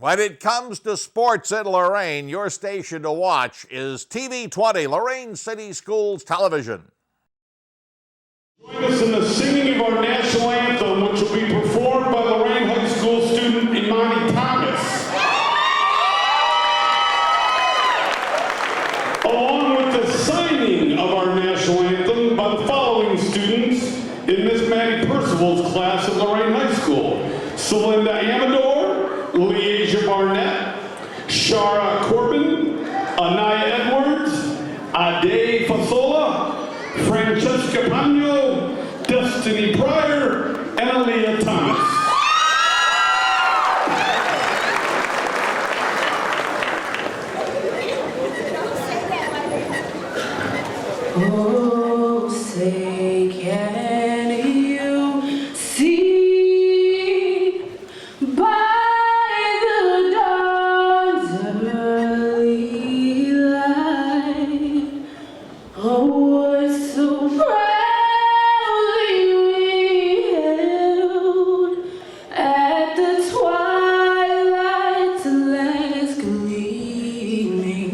When it comes to sports in Lorain, your station to watch is TV 20, Lorain City Schools Television. Join us in the singing of our national anthem, which will be performed by Lorain High School student Imani Thomas. Along with the signing of our national anthem by the following students in Miss Maddie Percival's class at Lorain High School: Celinda Amador, Leasia Barnett, Shara Corbin, Anaya Edwards, Ade Fasola, Francesca Pagno, Destiny Pryor, and Aaliyah Thomas. Oh, say can you see by the dawn's early light, oh, what so proudly we hailed at the twilight's last gleaming,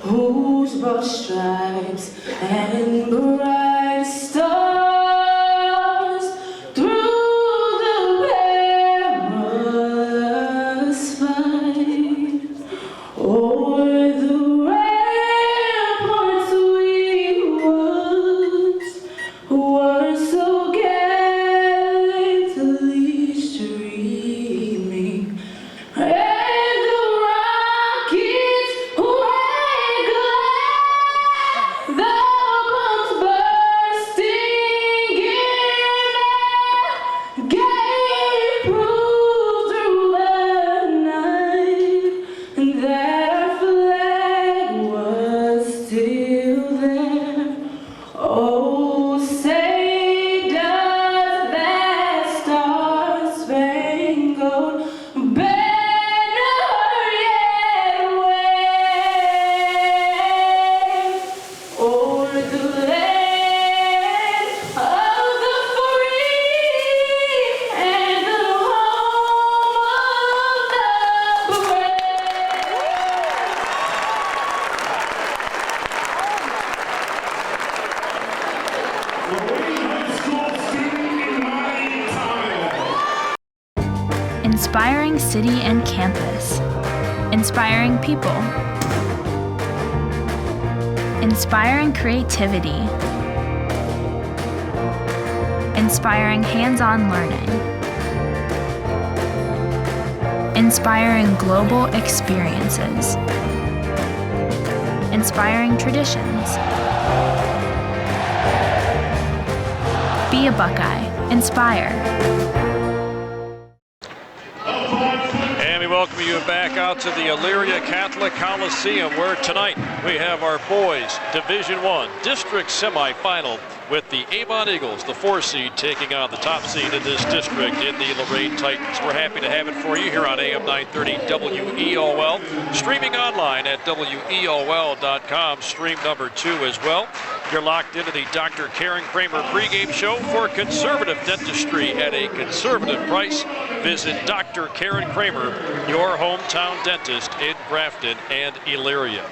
whose broad stripes and bright stars through the perilous fight, o'er the ramparts we were so gallantly streaming, and the rockets rang glad, the bombs bursting in gave proof through the night that our flag was still there. Oh, say does that star-spangled banner yet wave o'er the land of the free and the home of the brave? Lorain High School student Imani Thomas. Inspiring city and campus. Inspiring people. Inspiring creativity. Inspiring hands-on learning. Inspiring global experiences. Inspiring traditions. Be a Buckeye. Inspire. And we welcome you back out to the Elyria Catholic Coliseum, where tonight we have our boys Division I District Semifinal with the Avon Eagles, the 4 seed, taking on the top seed in this district in the Lorain Titans. We're happy to have it for you here on AM 930 WEOL, streaming online at WEOL.com, stream number 2 as well. You're locked into the Dr. Karen Kramer pregame show for conservative dentistry at a conservative price. Visit Dr. Karen Kramer, your hometown dentist in Grafton and Elyria.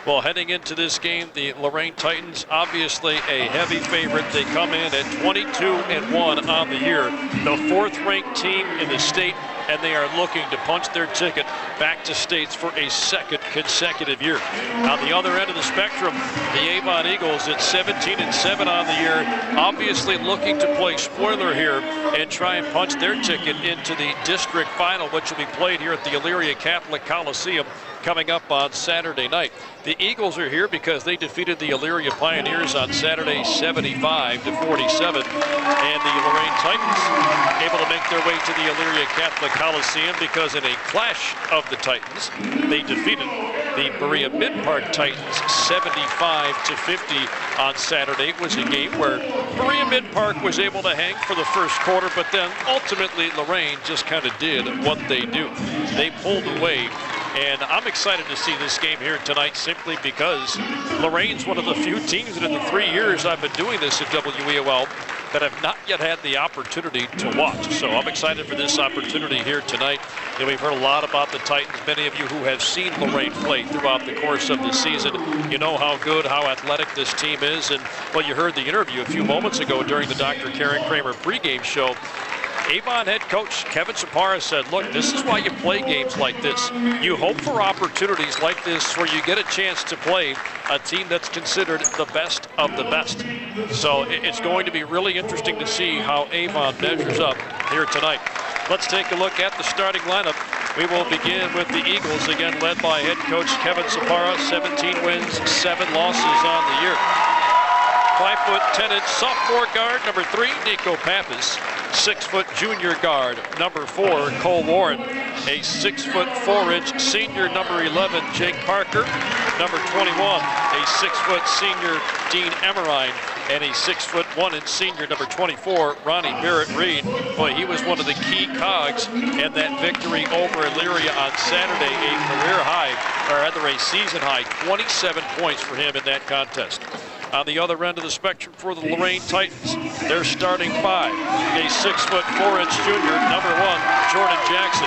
Well, heading into this game, the Lorain Titans, obviously a heavy favorite. They come in at 22-1 on the year, the 4th-ranked team in the state, and they are looking to punch their ticket back to states for a 2nd consecutive year. On the other end of the spectrum, the Avon Eagles at 17-7 on the year, obviously looking to play spoiler here and try and punch their ticket into the district final, which will be played here at the Elyria Catholic Coliseum coming up on Saturday night. The Eagles are here because they defeated the Elyria Pioneers on Saturday 75-47, and the Lorain Titans able to make their way to the Elyria Catholic Coliseum because in a clash of the Titans, they defeated the Berea Mid-Park Titans 75-50 on Saturday. It was a game where Berea Mid-Park was able to hang for the first quarter, but then ultimately Lorain just kind of did what they do. They pulled away, and I'm excited to see this game here tonight simply because Lorain's one of the few teams that in the 3 years I've been doing this at WEOL that have not yet had the opportunity to watch. So I'm excited for this opportunity here tonight. And we've heard a lot about the Titans. Many of you who have seen Lorain play throughout the course of the season, you know how good, how athletic this team is. And, well, you heard the interview a few moments ago during the Dr. Karen Kramer pregame show. Avon head coach Kevin Sapara said, look, this is why you play games like this. You hope for opportunities like this where you get a chance to play a team that's considered the best of the best. So it's going to be really interesting to see how Avon measures up here tonight. Let's take a look at the starting lineup. We will begin with the Eagles, again led by head coach Kevin Sapara. 17 wins, 7 losses on the year. 5'10" sophomore guard, number 3, Nico Pappas. 6' junior guard, number 4, Cole Warren. A 6'4" senior, number 11, Jake Parker. Number 21, a 6' senior, Dean Emerine. And a 6'1" senior, number 24, Ronnie Barrett-Reed. Boy, he was one of the key cogs in that victory over Elyria on Saturday. A career high, or rather a season high, 27 points for him in that contest. On the other end of the spectrum for the Lorain Titans, their starting 5. A 6'4" junior, number 1, Jordan Jackson.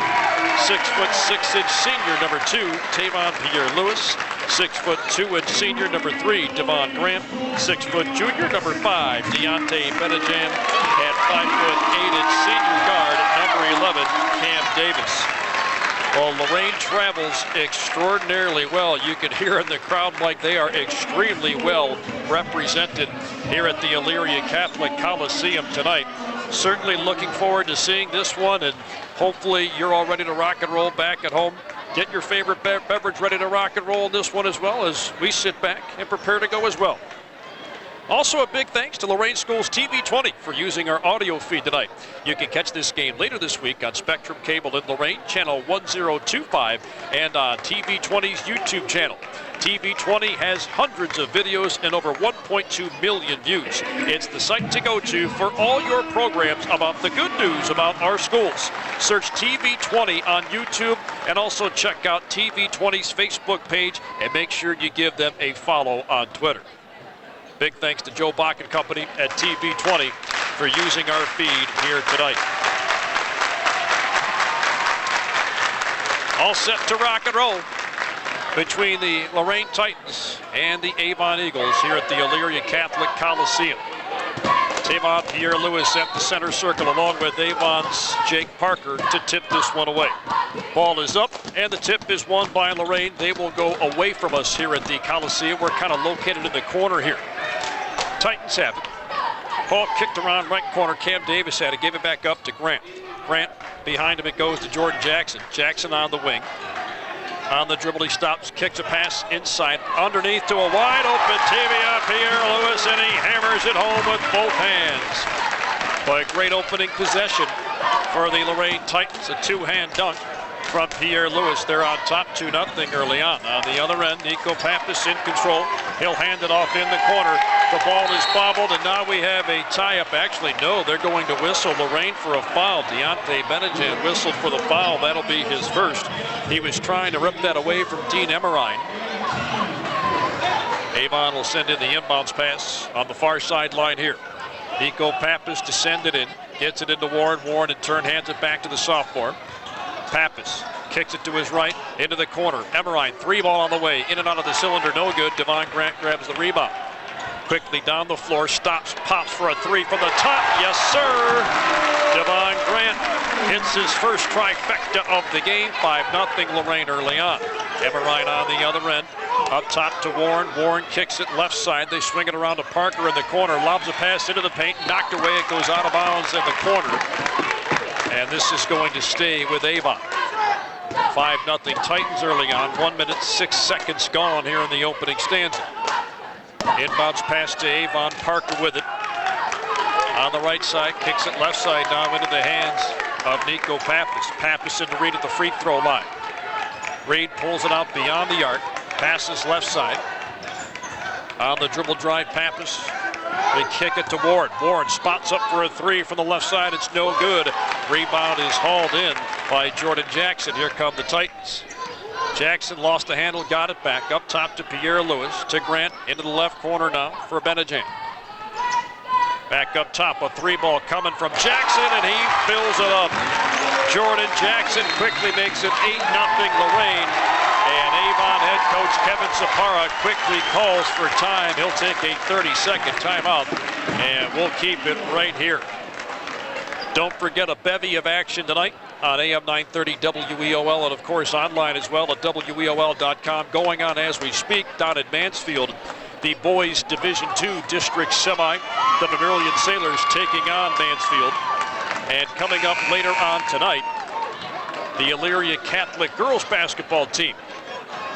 6'6" senior, number 2, Tavon Pierre-Lewis. 6'2" senior, number 3, Devon Grant. 6' junior, number 5, Deontay Benajam. And 5'8" senior guard, number 11, Cam Davis. Well, Lorain travels extraordinarily well. You can hear in the crowd like they are extremely well represented here at the Elyria Catholic Coliseum tonight. Certainly looking forward to seeing this one, and hopefully you're all ready to rock and roll back at home. Get your favorite beverage ready to rock and roll in this one as well, as we sit back and prepare to go as well. Also, a big thanks to Lorain Schools TV 20 for using our audio feed tonight. You can catch this game later this week on Spectrum Cable in Lorain, channel 1025, and on TV 20's YouTube channel. TV 20 has hundreds of videos and over 1.2 million views. It's the site to go to for all your programs about the good news about our schools. Search TV 20 on YouTube, and also check out TV 20's Facebook page, and make sure you give them a follow on Twitter. Big thanks to Joe Bach and Company at TV 20 for using our feed here tonight. All set to rock and roll between the Lorain Titans and the Avon Eagles here at the Elyria Catholic Coliseum. Tavon Pierre-Lewis at the center circle along with Avon's Jake Parker to tip this one away. Ball is up, and the tip is won by Lorain. They will go away from us here at the Coliseum. We're kind of located in the corner here. Titans have it. Ball kicked around right corner. Cam Davis had it. Gave it back up to Grant. Grant behind him. It goes to Jordan Jackson. Jackson on the wing. On the dribble, he stops, kicks a pass inside, underneath to a wide open Tavia Pierre-Lewis, and he hammers it home with both hands. Boy, a great opening possession for the Lorain Titans. A two-hand dunk from Pierre-Lewis. They're on top 2-0 early on. On the other end, Nico Pappas in control. He'll hand it off in the corner. The ball is bobbled, and now we have a tie-up. Actually, no, they're going to whistle Lorain for a foul. Deontay Benajam whistled for the foul. That'll be his first. He was trying to rip that away from Dean Emerine. Avon will send in the inbounds pass on the far sideline here. Nico Pappas to send it in. Gets it into Warren. Warren in turn hands it back to the sophomore. Pappas kicks it to his right, into the corner. Emerine, 3-ball on the way, in and out of the cylinder, no good. Devon Grant grabs the rebound. Quickly down the floor, stops, pops for a 3 from the top. Yes, sir! Devon Grant hits his first trifecta of the game. 5-0 Lorain early on. Emerine on the other end. Up top to Warren. Warren kicks it left side. They swing it around to Parker in the corner. Lobs a pass into the paint. Knocked away. It goes out of bounds in the corner. And this is going to stay with Avon. 5-0 Titans early on. 1 minute, 6 seconds gone here in the opening stanza. Inbounds pass to Avon. Parker with it. On the right side, kicks it left side now into the hands of Nico Pappas. Pappas into Reed at the free throw line. Reed pulls it out beyond the arc. Passes left side. On the dribble drive, Pappas. They kick it to Warren. Warren spots up for a 3 from the left side. It's no good. Rebound is hauled in by Jordan Jackson. Here come the Titans. Jackson lost the handle, got it back. Up top to Pierre-Lewis, to Grant, into the left corner now for Benajam. Back up top, a 3-ball coming from Jackson, and he fills it up. Jordan Jackson quickly makes it 8-0 Lorain. And Avon head coach Kevin Sapara quickly calls for time. He'll take a 30-second timeout, and we'll keep it right here. Don't forget a bevy of action tonight on AM 930 WEOL, and of course online as well at WEOL.com. Going on as we speak down at Mansfield, the boys Division II district semi. The Vermilion Sailors taking on Mansfield. And coming up later on tonight, the Elyria Catholic girls basketball team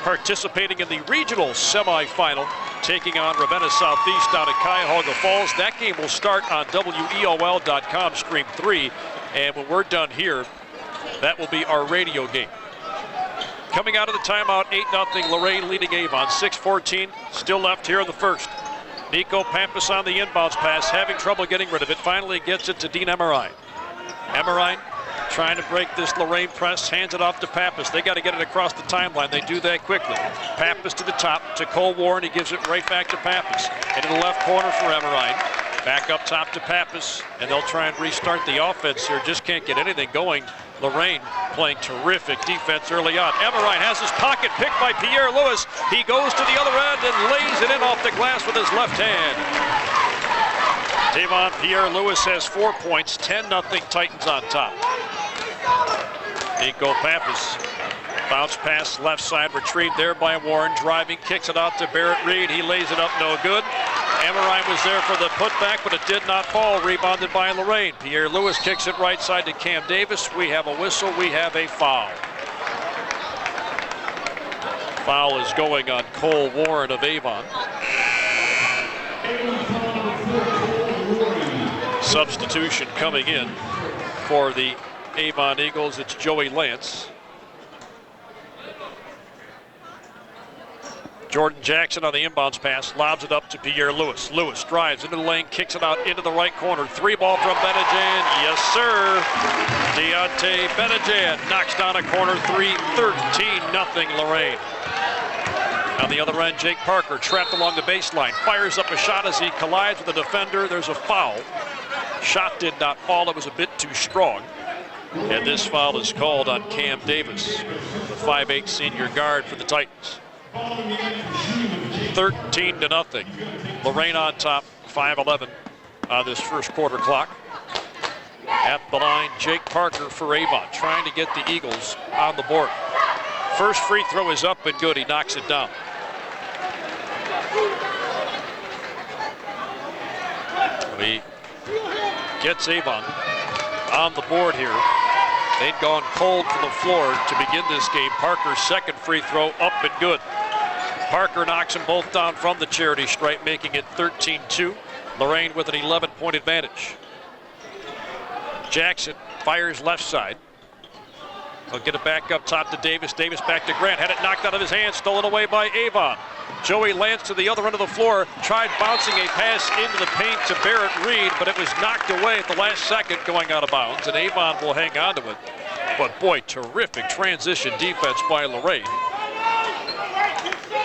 participating in the regional semifinal, taking on Ravenna Southeast down at Cuyahoga Falls. That game will start on WEOL.com Stream 3, and when we're done here, that will be our radio game. Coming out of the timeout, 8-0 Lorain leading Avon, 6:14 still left here in the first. Nico Pampas on the inbounds pass, having trouble getting rid of it. Finally gets it to Dean Emerine. Emerine trying to break this Lorain press, hands it off to Pappas. They got to get it across the timeline. They do that quickly. Pappas to the top to Cole Warren. He gives it right back to Pappas. Into the left corner for Emerine. Back up top to Pappas, and they'll try and restart the offense here. Just can't get anything going. Lorain playing terrific defense early on. Emerine has his pocket picked by Pierre Lewis. He goes to the other end and lays it in off the glass with his left hand. Tavon Pierre Lewis has 4 points, 10-0 Titans on top. Nico Pappas, bounce pass left side, retrieved there by Warren, driving, kicks it out to Barrett Reed. He lays it up, no good. Emerine was there for the putback, but it did not fall, rebounded by Lorain. Pierre Lewis kicks it right side to Cam Davis. We have a whistle, we have a foul. Foul is going on Cole Warren of Avon. Substitution coming in for the Avon Eagles. It's Joey Lance. Jordan Jackson on the inbounds pass, lobs it up to Pierre Lewis. Lewis drives into the lane, kicks it out into the right corner. 3-ball from Benejan. Yes, sir. Deontay Benejan knocks down a corner three, 13-0 Lorain. On the other end, Jake Parker trapped along the baseline, fires up a shot as he collides with the defender. There's a foul. Shot did not fall, it was a bit too strong. And this foul is called on Cam Davis, the 5'8" senior guard for the Titans. 13-0. Lorain on top, 5:11 on this first quarter clock. At the line, Jake Parker for Avon, trying to get the Eagles on the board. First free throw is up and good, he knocks it down. He gets Avon on the board here. They'd gone cold from the floor to begin this game. Parker's second free throw up and good. Parker knocks them both down from the charity stripe, making it 13-2. Lorain with an 11-point advantage. Jackson fires left side. He'll get it back up top to Davis. Davis back to Grant. Had it knocked out of his hand, stolen away by Avon. Joey Lance to the other end of the floor. Tried bouncing a pass into the paint to Barrett Reed, but it was knocked away at the last second going out of bounds, and Avon will hang on to it. But boy, terrific transition defense by Lorain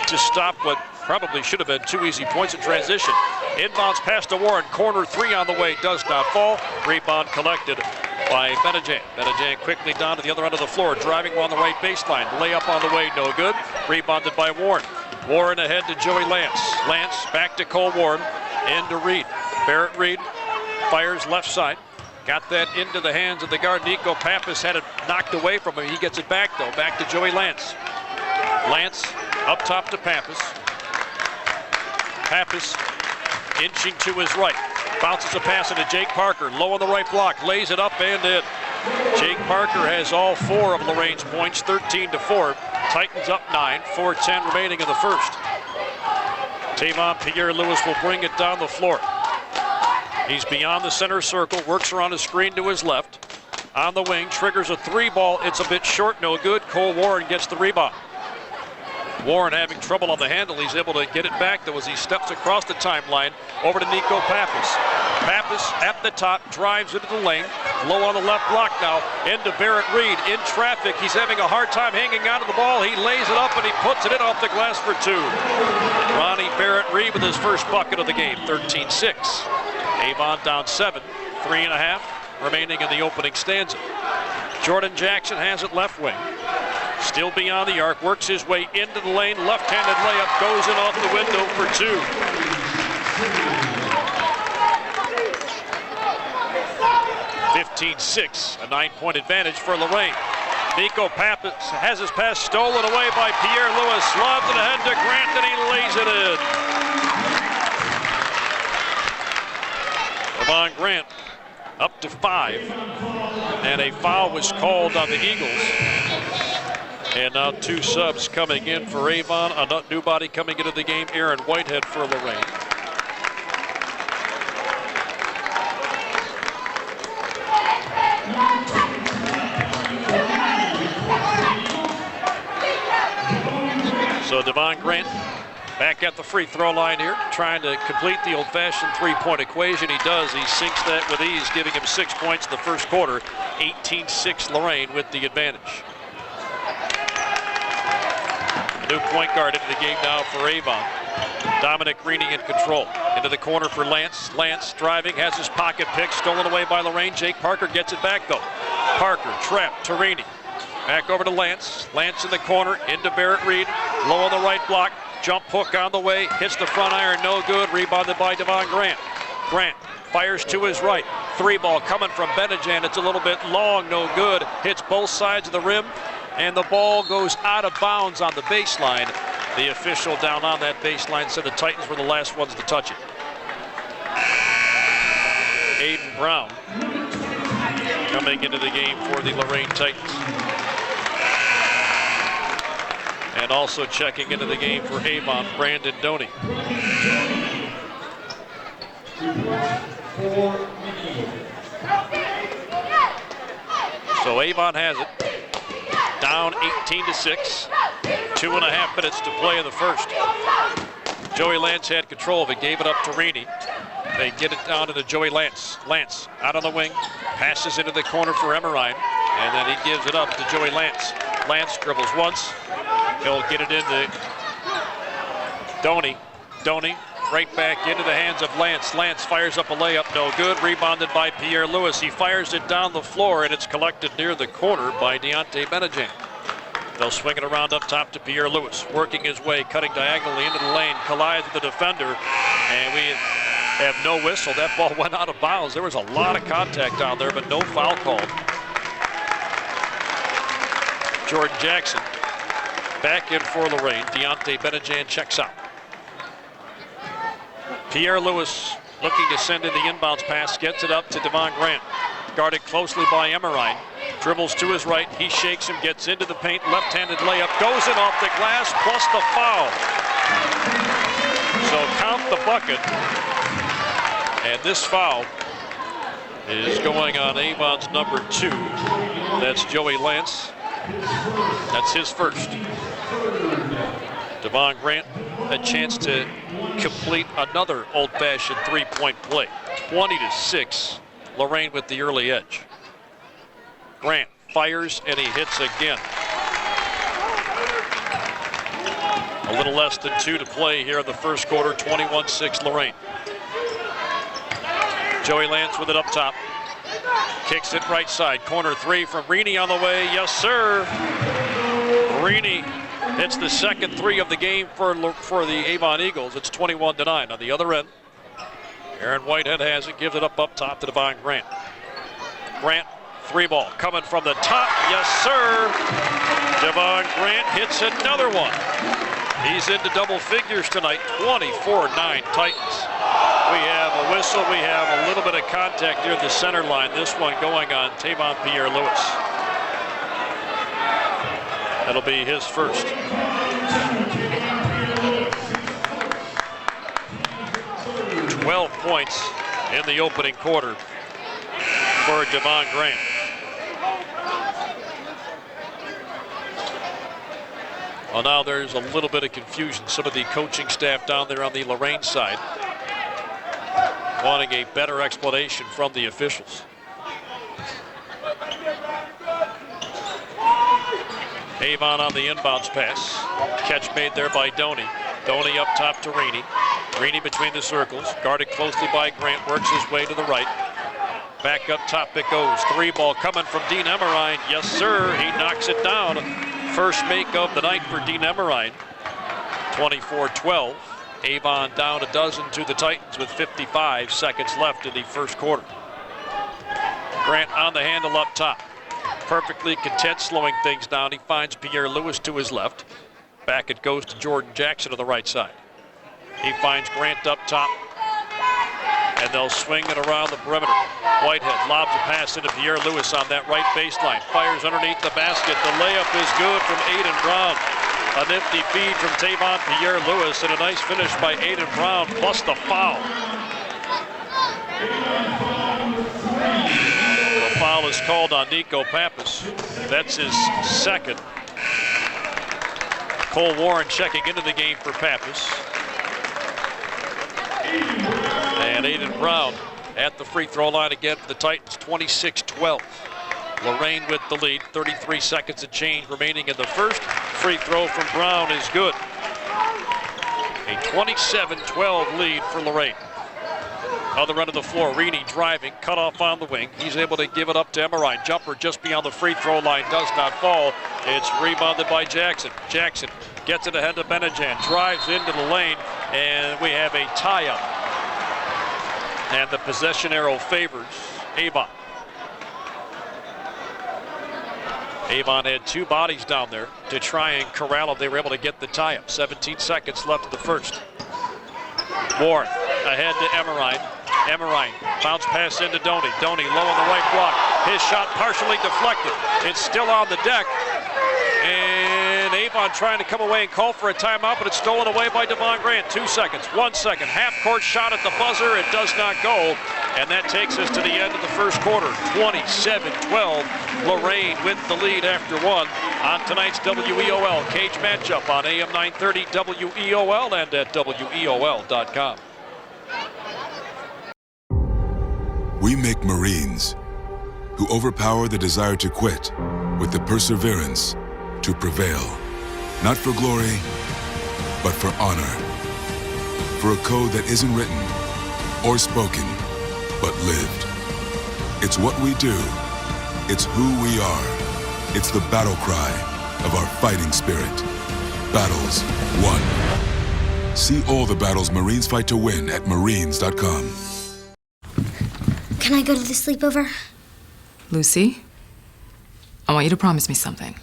to stop what probably should have been 2 easy points in transition. Inbounds pass to Warren. Corner three on the way, does not fall. Rebound collected by Benejan. Benejan quickly down to the other end of the floor, driving along the right baseline. Layup on the way, no good. Rebounded by Warren. Warren ahead to Joey Lance. Lance back to Cole Warren. Into Reed. Barrett Reed fires left side. Got that into the hands of the guard. Nico Pappas had it knocked away from him. He gets it back though. Back to Joey Lance. Lance up top to Pappas. Pappas inching to his right. Bounces a pass into Jake Parker. Low on the right block. Lays it up and in. Jake Parker has all 4 of Lorain's points, 13-4. Titans up 9, 4:10 remaining in the first. Tavon Pierre Lewis will bring it down the floor. He's beyond the center circle, works around his screen to his left. On the wing, triggers a 3-ball. It's a bit short, no good. Cole Warren gets the rebound. Warren having trouble on the handle. He's able to get it back though as he steps across the timeline over to Nico Pappas. Pappas at the top, drives into the lane. Low on the left block now, into Barrett Reed. In traffic, he's having a hard time hanging onto the ball. He lays it up and he puts it in off the glass for 2. Ronnie Barrett Reed with his first bucket of the game, 13-6. Avon down 7, 3.5 remaining in the opening stanza. Jordan Jackson has it left wing. Still beyond the arc, works his way into the lane. Left-handed layup goes in off the window for 2. (15-6), a 9-point advantage for Lorain. Nico Pappas has his pass stolen away by Pierre Lewis. Lobs it ahead to Grant, and he lays it in. Devon Grant up to 5, and a foul was called on the Eagles. And now 2 subs coming in for Avon. A new body coming into the game, Aaron Whitehead for Lorain. So Devon Grant back at the free throw line here, trying to complete the old-fashioned 3-point equation. He does. He sinks that with ease, giving him 6 points in the first quarter. 18-6 Lorain with the advantage. A new point guard into the game now for Avon. Dominic Reaney in control. Into the corner for Lance. Lance driving, has his pocket pick, stolen away by Lorain. Jake Parker gets it back though. Parker trapped to Reaney. Back over to Lance. Lance in the corner, into Barrett Reed. Low on the right block. Jump hook on the way. Hits the front iron, no good. Rebounded by Devon Grant. Grant fires to his right. 3 ball coming from Benejan. It's a little bit long, no good. Hits both sides of the rim, and the ball goes out of bounds on the baseline. The official down on that baseline said the Titans were the last ones to touch it. Aiden Brown coming into the game for the Lorain Titans. And also checking into the game for Avon, Brandon Doney. So Avon has it. Down 18-6. 2.5 minutes to play in the first. Joey Lance had control of it, gave it up to Reaney. They get it down to Joey Lance. Lance out on the wing, passes into the corner for Emmerine, and then he gives it up to Joey Lance. Lance dribbles once. He'll get it into Doney. Doney right back into the hands of Lance. Lance fires up a layup, no good. Rebounded by Pierre Lewis. He fires it down the floor, and it's collected near the corner by Deontay Benejan. They'll swing it around up top to Pierre Lewis, working his way, cutting diagonally into the lane, collides with the defender, and we have no whistle. That ball went out of bounds. There was a lot of contact down there, but no foul called. Jordan Jackson back in for Lorain. Deontay Benejan checks out. Pierre Lewis looking to send in the inbounds pass, gets it up to Devon Grant. Guarded closely by Emmerine. Dribbles to his right, he shakes him, gets into the paint, left-handed layup, goes in off the glass, plus the foul. So count the bucket. And this foul is going on Avon's number 2. That's Joey Lance. That's his first. Devon Grant, a chance to complete another old-fashioned 3-point play. 20-6, Lorain with the early edge. Grant fires and he hits again. A little less than 2 to play here in the first quarter. 21-6 Lorain. Joey Lance with it up top. Kicks it right side. Corner 3 from Reaney on the way. Yes, sir. Reaney hits the second 3 of the game for the Avon Eagles. It's 21-9 on the other end. Aaron Whitehead has it. Gives it up top to Devon Grant. Grant. 3 ball coming from the top. Yes, sir. Devon Grant hits another one. He's into double figures tonight. 24-9 Titans. We have a whistle. We have a little bit of contact near the center line. This one going on Tavon Pierre Lewis. That'll be his first. $12 points in the opening quarter for Devon Grant. Well, now there's a little bit of confusion. Some of the coaching staff down there on the Lorain side wanting a better explanation from the officials. Avon on the inbounds pass. Catch made there by Doney. Doney up top to Reaney. Greeny between the circles, guarded closely by Grant, works his way to the right. Back up top it goes. 3 ball coming from Dean Emerine. Yes, sir. He knocks it down. First make of the night for Dean Emerine. 24-12. Avon down a dozen to the Titans with 55 seconds left in the first quarter. Grant on the handle up top. Perfectly content, slowing things down. He finds Pierre Lewis to his left. Back it goes to Jordan Jackson to the right side. He finds Grant up top. And they'll swing it around the perimeter. Whitehead lobs a pass into Pierre Lewis on that right baseline. Fires underneath the basket. The layup is good from Aiden Brown. A nifty feed from Tavon Pierre Lewis and a nice finish by Aiden Brown plus the foul. The foul is called on Nico Pappas. That's his second. Cole Warren checking into the game for Pappas. And Aiden Brown at the free throw line again for the Titans, 26-12. Lorain with the lead, 33 seconds and change remaining in the first. Free throw from Brown is good. A 27-12 lead for Lorain. Other end of the floor, Reaney driving, cut off on the wing. He's able to give it up to Emerine. Jumper just beyond the free throw line, does not fall. It's rebounded by Jackson. Jackson gets it ahead to Benajan, drives into the lane, and we have a tie-up. And the possession arrow favors Avon. Avon had 2 bodies down there to try and corral him. They were able to get the tie-up. 17 seconds left of the first. Warren ahead to Emerine. Emerine bounce pass into Doney. Doney low on the right block. His shot partially deflected. It's still on the deck. And Avon trying to come away and call for a timeout, but it's stolen away by Devon Grant. 2 seconds, 1 second. Half-court shot at the buzzer. It does not go. And that takes us to the end of the first quarter. 27-12. Lorain with the lead after 1 on tonight's WEOL Cage matchup on AM 930 WEOL and at WEOL.com. We make Marines who overpower the desire to quit with the perseverance to prevail. Not for glory, but for honor. For a code that isn't written or spoken, but lived. It's what we do. It's who we are. It's the battle cry of our fighting spirit. Battles won. See all the battles Marines fight to win at marines.com. Can I go to the sleepover? Lucy, I want you to promise me something.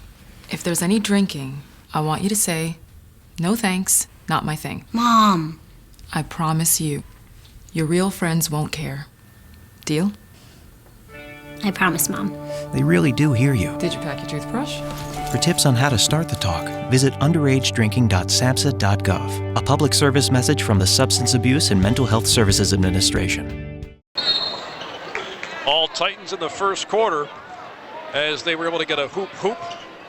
If there's any drinking, I want you to say, no thanks, not my thing. Mom. I promise you, your real friends won't care. Deal? I promise, Mom. They really do hear you. Did you pack your toothbrush? For tips on how to start the talk, visit underagedrinking.samhsa.gov. A public service message from the Substance Abuse and Mental Health Services Administration. All Titans in the first quarter as they were able to get a hoop,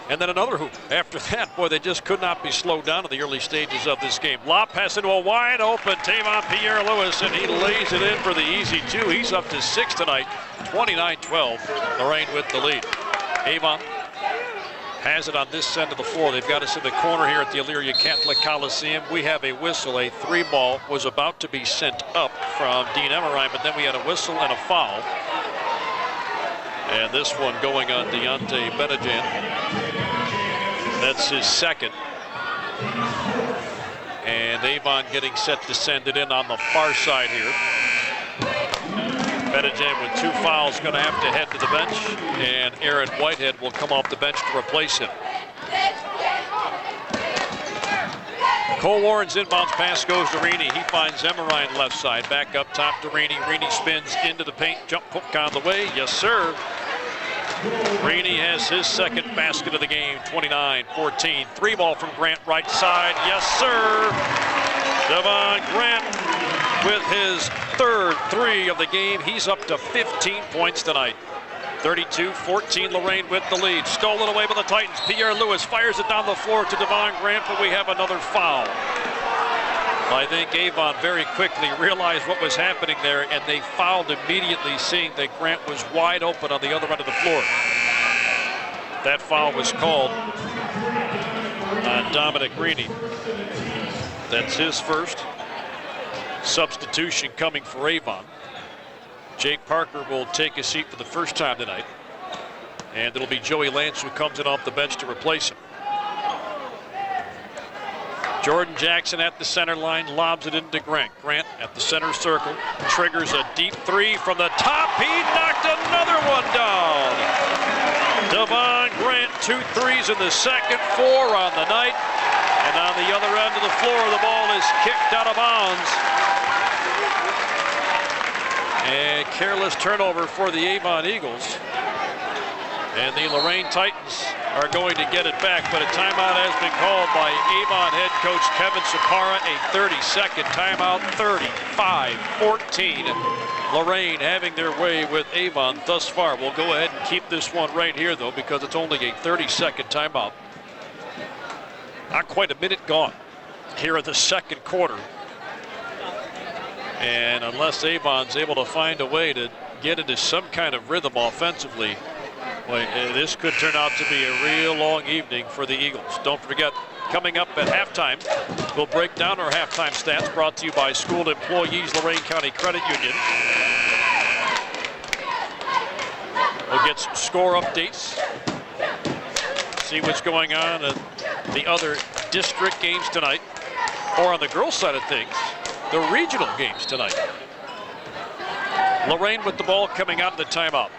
and then another hoop. After that, boy, they just could not be slowed down in the early stages of this game. Lob pass into a wide open Tavon Pierre Lewis, and he lays it in for the easy 2. He's up to 6 tonight, 29-12. Lorain with the lead. Avon has it on this end of the floor. They've got us in the corner here at the Elyria Catholic Coliseum. We have a whistle. A 3-ball was about to be sent up from Dean Emerine, but then we had a whistle and a foul. And this one going on Deontay Benajan. That's his second. And Avon getting set to send it in on the far side here. Benajan with 2 fouls going to have to head to the bench. And Aaron Whitehead will come off the bench to replace him. Cole Warren's inbounds pass goes to Reaney. He finds Emerine left side. Back up top to Reaney. Reaney spins into the paint. Jump hook on the way. Yes, sir. Reaney has his second basket of the game. 29-14. 3-ball from Grant right side. Yes, sir. Devon Grant with his third 3 of the game. He's up to 15 points tonight. 32-14, Lorain with the lead. Stolen away by the Titans. Pierre Lewis fires it down the floor to Devon Grant, but we have another foul. I think Avon very quickly realized what was happening there, and they fouled immediately, seeing that Grant was wide open on the other end of the floor. That foul was called on Dominic Reaney. That's his first. substitution coming for Avon. Jake Parker will take a seat for the first time tonight. And it'll be Joey Lance who comes in off the bench to replace him. Jordan Jackson at the center line, lobs it into Grant. Grant at the center circle, triggers a deep three from the top. He knocked another one down. Devon Grant, 2 threes in the second, 4 on the night. And on the other end of the floor, the ball is kicked out of bounds. And careless turnover for the Avon Eagles. And the Lorain Titans are going to get it back, but a timeout has been called by Avon head coach Kevin Sapara, a 30-second timeout, 35-14. Lorain having their way with Avon thus far. We'll go ahead and keep this one right here, though, because it's only a 30-second timeout. Not quite a minute gone here in the second quarter. And unless Avon's able to find a way to get into some kind of rhythm offensively, boy, this could turn out to be a real long evening for the Eagles. Don't forget, coming up at halftime, we'll break down our halftime stats brought to you by School Employees Lorain County Credit Union. We'll get some score updates, see what's going on in the other district games tonight, or on the girls' side of things, the regional games tonight. Lorain with the ball coming out of the timeout.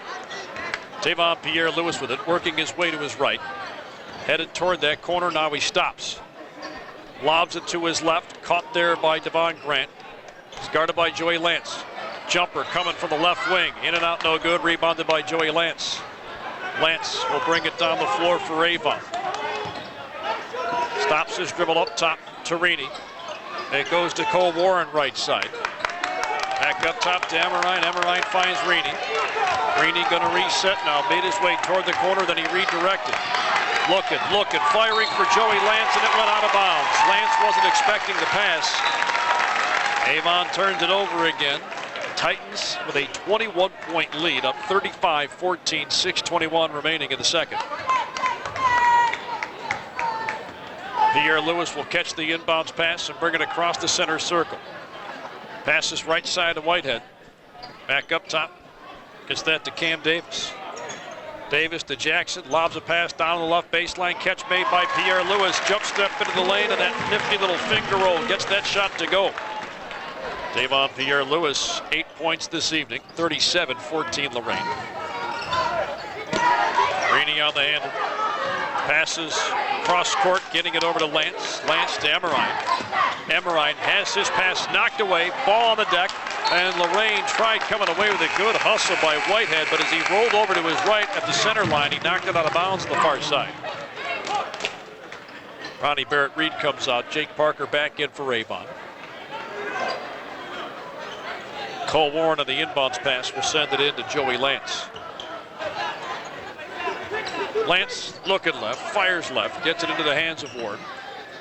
Tavon Pierre-Louis with it, working his way to his right. Headed toward that corner, now he stops. Lobs it to his left, caught there by Devon Grant. He's guarded by Joey Lance. Jumper coming from the left wing, in and out, no good, rebounded by Joey Lance. Lance will bring it down the floor for Avon. Stops his dribble up top, Tarini. It goes to Cole Warren right side. Back up top to Emerine. Emerine finds Reaney. Reaney gonna reset now, made his way toward the corner, then he redirected. Looking, firing for Joey Lance, and it went out of bounds. Lance wasn't expecting the pass. Avon turns it over again. Titans with a 21-point lead, up 35-14, 6:21 remaining in the second. Pierre-Louis will catch the inbounds pass and bring it across the center circle. Passes right side to Whitehead. Back up top. Gets that to Cam Davis. Davis to Jackson. Lobs a pass down the left baseline. Catch made by Pierre-Louis. Jump step into the lane, and that nifty little finger roll gets that shot to go. Tavon Pierre-Louis, 8 points this evening. 37-14 Lorain. Reaney on the handle. Passes cross court, getting it over to Lance. Lance to Emerine. Emerine has his pass knocked away. Ball on the deck. And Lorain tried coming away with a good hustle by Whitehead, but as he rolled over to his right at the center line, he knocked it out of bounds on the far side. Ronnie Barrett-Reed comes out. Jake Parker back in for Avon. Cole Warren on the inbounds pass will send it in to Joey Lance. Lance looking left, fires left, gets it into the hands of Warren.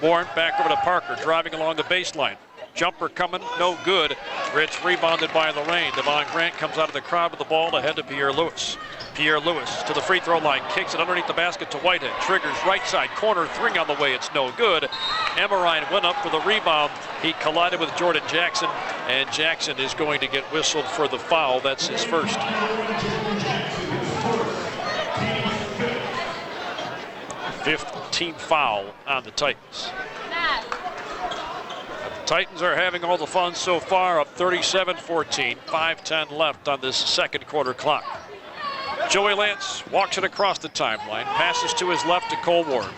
Warren back over to Parker, driving along the baseline. Jumper coming, no good. It's rebounded by Lorain. Devon Grant comes out of the crowd with the ball ahead to Pierre-Louis. Pierre-Louis to the free throw line, kicks it underneath the basket to Whitehead. Triggers right side corner, 3 on the way, it's no good. Emerine went up for the rebound. He collided with Jordan Jackson, and Jackson is going to get whistled for the foul. That's his first. 15th foul on the Titans. The Titans are having all the fun so far, up 37-14, 5:10 left on this second quarter clock. Joey Lance walks it across the timeline, passes to his left to Cole Warren.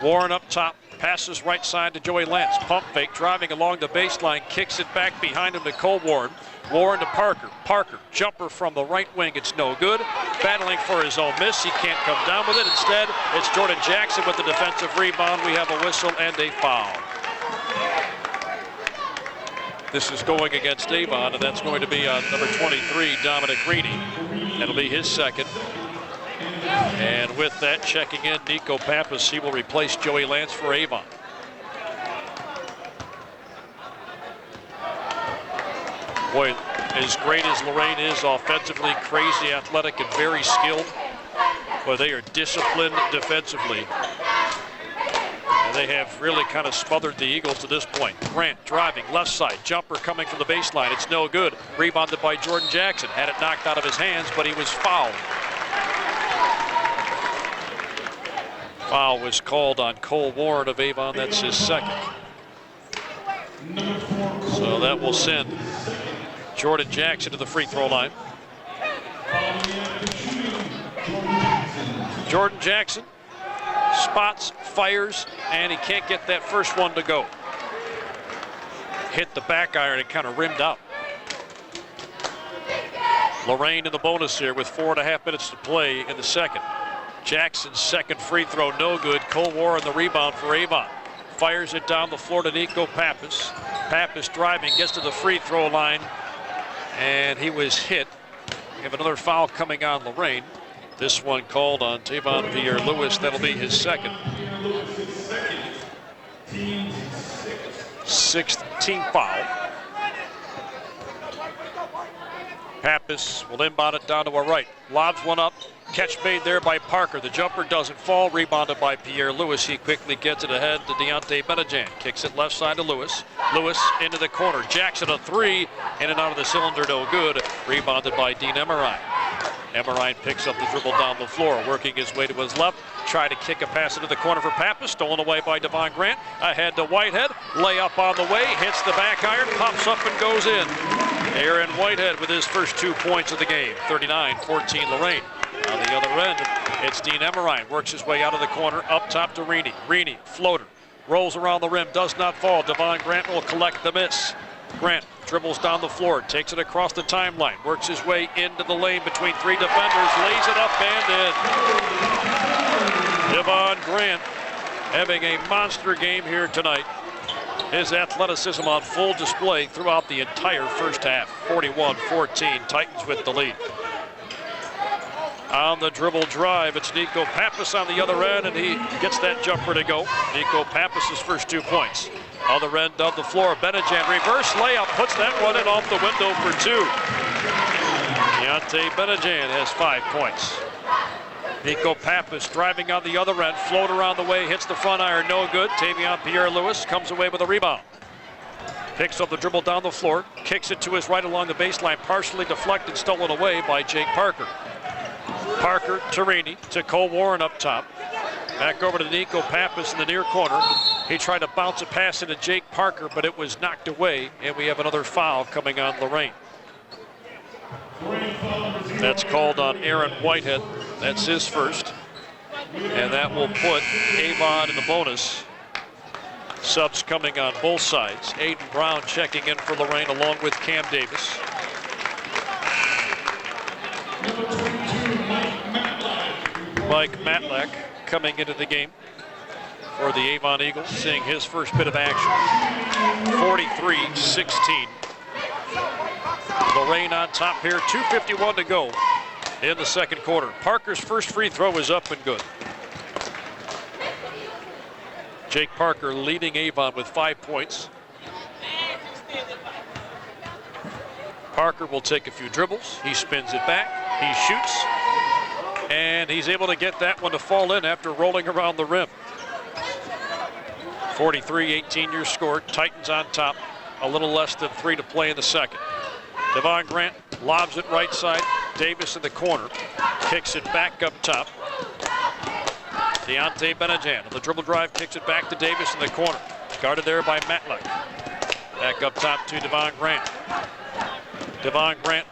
Warren up top, passes right side to Joey Lance. Pump fake, driving along the baseline, kicks it back behind him to Cole Warren. Warren to Parker. Parker, jumper from the right wing, it's no good. Battling for his own miss, he can't come down with it. Instead, it's Jordan Jackson with the defensive rebound. We have a whistle and a foul. This is going against Avon, and that's going to be on number 23, Dominic Reaney. That'll be his second. And with that, checking in, Nico Pappas. He will replace Joey Lance for Avon. Boy, as great as Lorain is offensively, crazy athletic and very skilled, but they are disciplined defensively. And they have really kind of smothered the Eagles to this point. Grant driving, left side, jumper coming from the baseline. It's no good. Rebounded by Jordan Jackson. Had it knocked out of his hands, but he was fouled. Foul was called on Cole Warren of Avon. That's his second. So that will send Jordan Jackson to the free throw line. Jordan Jackson spots, fires, and he can't get that first one to go. Hit the back iron and kind of rimmed out. Lorain in the bonus here with 4.5 minutes to play in the second. Jackson's second free throw, no good. Cole Warren the rebound for Avon. Fires it down the floor to Nico Pappas. Pappas driving, gets to the free throw line, and he was hit. We have another foul coming on Lorain. This one called on Tavon Pierre-Louis. That'll be his second. Sixth team foul. Pappas will inbound it down to our right. Lobs one up. Catch made there by Parker. The jumper doesn't fall. Rebounded by Pierre-Louis. He quickly gets it ahead to Deontay Benajan. Kicks it left side to Lewis. Lewis into the corner. Jackson a three. In and out of the cylinder, no good. Rebounded by Dean Emerine. Emerine picks up the dribble down the floor. Working his way to his left. Try to kick a pass into the corner for Pappas. Stolen away by Devon Grant. Ahead to Whitehead. Layup on the way. Hits the back iron. Pops up and goes in. Aaron Whitehead with his first 2 points of the game. 39-14 Lorain. On the other end, it's Dean Emerine. Works his way out of the corner, up top to Reaney. Reaney, floater, rolls around the rim, does not fall. Devon Grant will collect the miss. Grant dribbles down the floor, takes it across the timeline, works his way into the lane between 3 defenders, lays it up and in. Devon Grant having a monster game here tonight. His athleticism on full display throughout the entire first half. 41-14, Titans with the lead. On the dribble drive, it's Nico Pappas on the other end, and he gets that jumper to go. Nico Pappas' first 2 points. Other end of the floor, Benajan, reverse layup, puts that one in off the window for 2. Deontay Benajan has 5 points. Nico Pappas driving on the other end, floater on the way, hits the front iron, no good. Tavion Pierre-Louis comes away with a rebound. Picks up the dribble down the floor, kicks it to his right along the baseline, partially deflected, stolen away by Jake Parker. Parker to Reaney, to Cole Warren up top. Back over to Nico Pappas in the near corner. He tried to bounce a pass into Jake Parker, but it was knocked away, and we have another foul coming on Lorain. That's called on Aaron Whitehead. That's his first. And that will put Avon in the bonus. Subs coming on both sides. Aiden Brown checking in for Lorain along with Cam Davis. Mike Matlack coming into the game for the Avon Eagles, seeing his first bit of action. 43-16. Lorain on top here, 2:51 to go in the second quarter. Parker's first free throw is up and good. Jake Parker leading Avon with 5 points. Parker will take a few dribbles. He spins it back. He shoots. And he's able to get that one to fall in after rolling around the rim. 43-18 your score. Titans on top. A little less than 3 to play in the second. Devon Grant lobs it right side. Davis in the corner. Kicks it back up top. Deontay Benajan on the dribble drive, kicks it back to Davis in the corner. Guarded there by Matlack. Back up top to Devon Grant. Devon Grant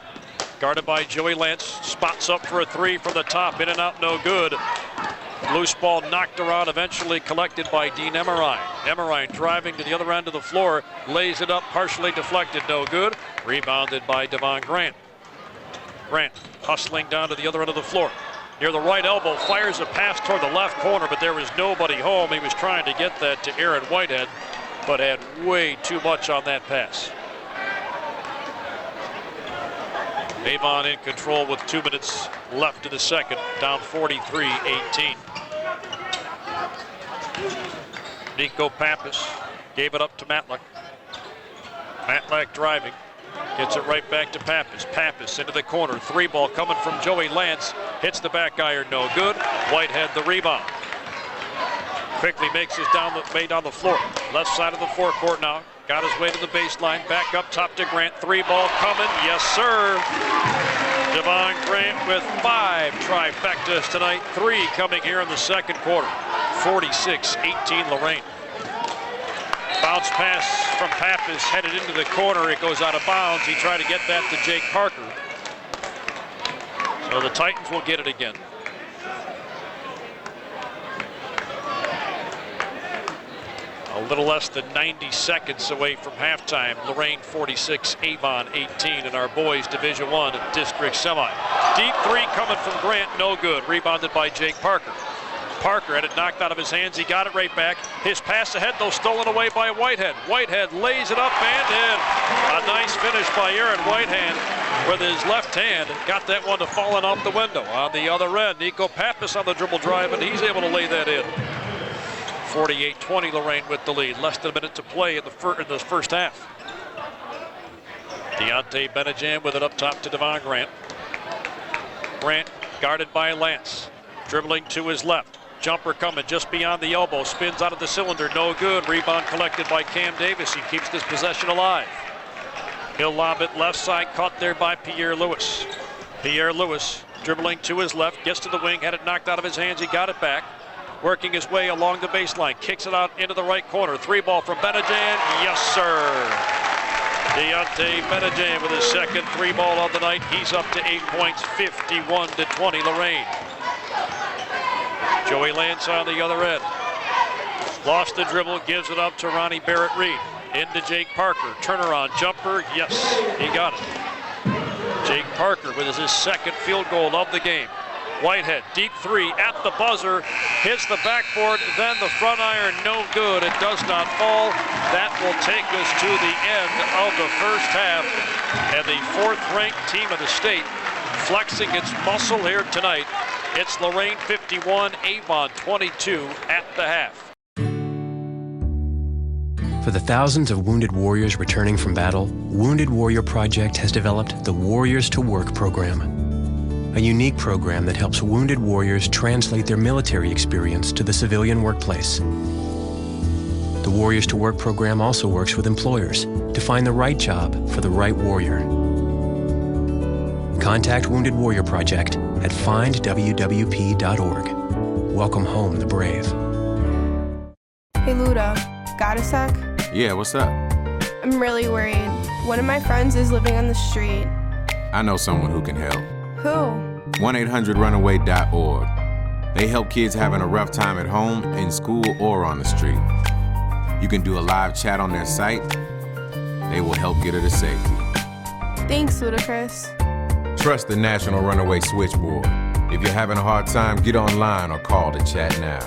guarded by Joey Lance. Spots up for a 3 from the top. In and out, no good. Loose ball knocked around, eventually collected by Dean Emerine. Emerine driving to the other end of the floor. Lays it up, partially deflected, no good. Rebounded by Devon Grant. Grant hustling down to the other end of the floor. Near the right elbow, fires a pass toward the left corner, but there was nobody home. He was trying to get that to Aaron Whitehead, but had way too much on that pass. Avon in control with 2 minutes left in the second, down 43-18. Nico Pappas gave it up to Matlack. Matlack driving, gets it right back to Pappas. Pappas into the corner, 3 ball coming from Joey Lance. Hits the back iron, no good. Whitehead the rebound. Quickly makes his way down the floor. Left side of the forecourt now. Got his way to the baseline. Back up top to Grant. 3-ball coming. Yes, sir. Devon Grant with 5 trifectas tonight. 3 coming here in the second quarter. 46-18 Lorain. Bounce pass from Pappas headed into the corner. It goes out of bounds. He tried to get that to Jake Parker. So the Titans will get it again. A little less than 90 seconds away from halftime. Lorain 46, Avon 18 in our boys Division I district semi. Deep 3 coming from Grant, no good. Rebounded by Jake Parker. Parker had it knocked out of his hands. He got it right back. His pass ahead, though, stolen away by Whitehead. Whitehead lays it up and in. A nice finish by Aaron Whitehead with his left hand. Got that one to falling out the window. On the other end, Nico Pappas on the dribble drive, and he's able to lay that in. 48-20 Lorain with the lead. Less than a minute to play in the first half. Deontay Benajam with it up top to Devon Grant. Grant guarded by Lance. Dribbling to his left. Jumper coming just beyond the elbow. Spins out of the cylinder. No good. Rebound collected by Cam Davis. He keeps this possession alive. He'll lob it left side. Caught there by Pierre Lewis. Pierre Lewis dribbling to his left. Gets to the wing. Had it knocked out of his hands. He got it back. Working his way along the baseline. Kicks it out into the right corner. 3-ball from Benajam. Yes, sir. Deontay Benajam with his second 3-ball of the night. He's up to 8 points. 51-20 Lorain. Joey Lance on the other end. Lost the dribble, gives it up to Ronnie Barrett Reed. Into Jake Parker. Turnaround jumper. Yes, he got it. Jake Parker with his second field goal of the game. Whitehead, deep 3 at the buzzer. Hits the backboard, then the front iron. No good. It does not fall. That will take us to the end of the first half. And the 4th-ranked team of the state flexing its muscle here tonight. It's Lorain 51, Avon 22 at the half. For the thousands of wounded warriors returning from battle, Wounded Warrior Project has developed the Warriors to Work program, a unique program that helps wounded warriors translate their military experience to the civilian workplace. The Warriors to Work program also works with employers to find the right job for the right warrior. Contact Wounded Warrior Project at findwwp.org. Welcome home the brave. Hey Luda, got a sec? Yeah, what's up? I'm really worried. One of my friends is living on the street. I know someone who can help. Who? 1-800-RUNAWAY.org. They help kids having a rough time at home, in school, or on the street. You can do a live chat on their site. They will help get her to safety. Thanks, Ludacris. Trust the National Runaway Switchboard. If you're having a hard time, get online or call to chat now.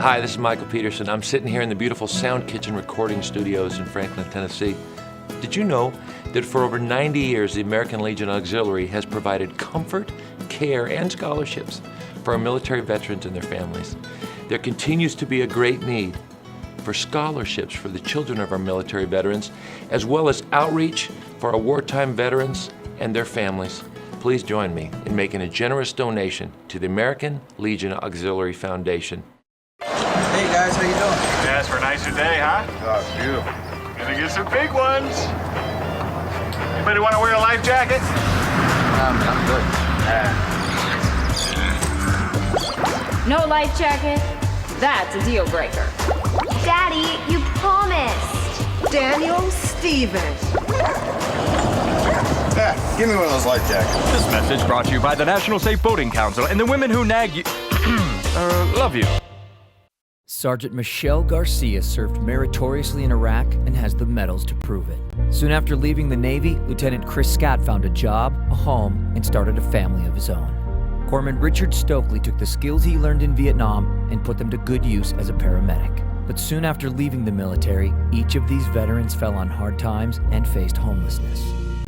Hi, this is Michael Peterson. I'm sitting here in the beautiful Sound Kitchen recording studios in Franklin, Tennessee. Did you know that for over 90 years, the American Legion Auxiliary has provided comfort, care, and scholarships for our military veterans and their families? There continues to be a great need for scholarships for the children of our military veterans, as well as outreach for our wartime veterans and their families. Please join me in making a generous donation to the American Legion Auxiliary Foundation. Hey guys, how you doing? Yes, for a nicer day, huh? Oh, it's beautiful. Gonna get some big ones. Anybody want to wear a life jacket? I'm good. No life jacket? That's a deal breaker. Daddy, you promised. Daniel Stevens. Yeah, give me one of those life jackets. This message brought to you by the National Safe Boating Council and the women who nag you. Love you. Sergeant Michelle Garcia served meritoriously in Iraq and has the medals to prove it. Soon after leaving the Navy, Lieutenant Chris Scott found a job, a home, and started a family of his own. Corpsman Richard Stokely took the skills he learned in Vietnam and put them to good use as a paramedic. But soon after leaving the military, each of these veterans fell on hard times and faced homelessness.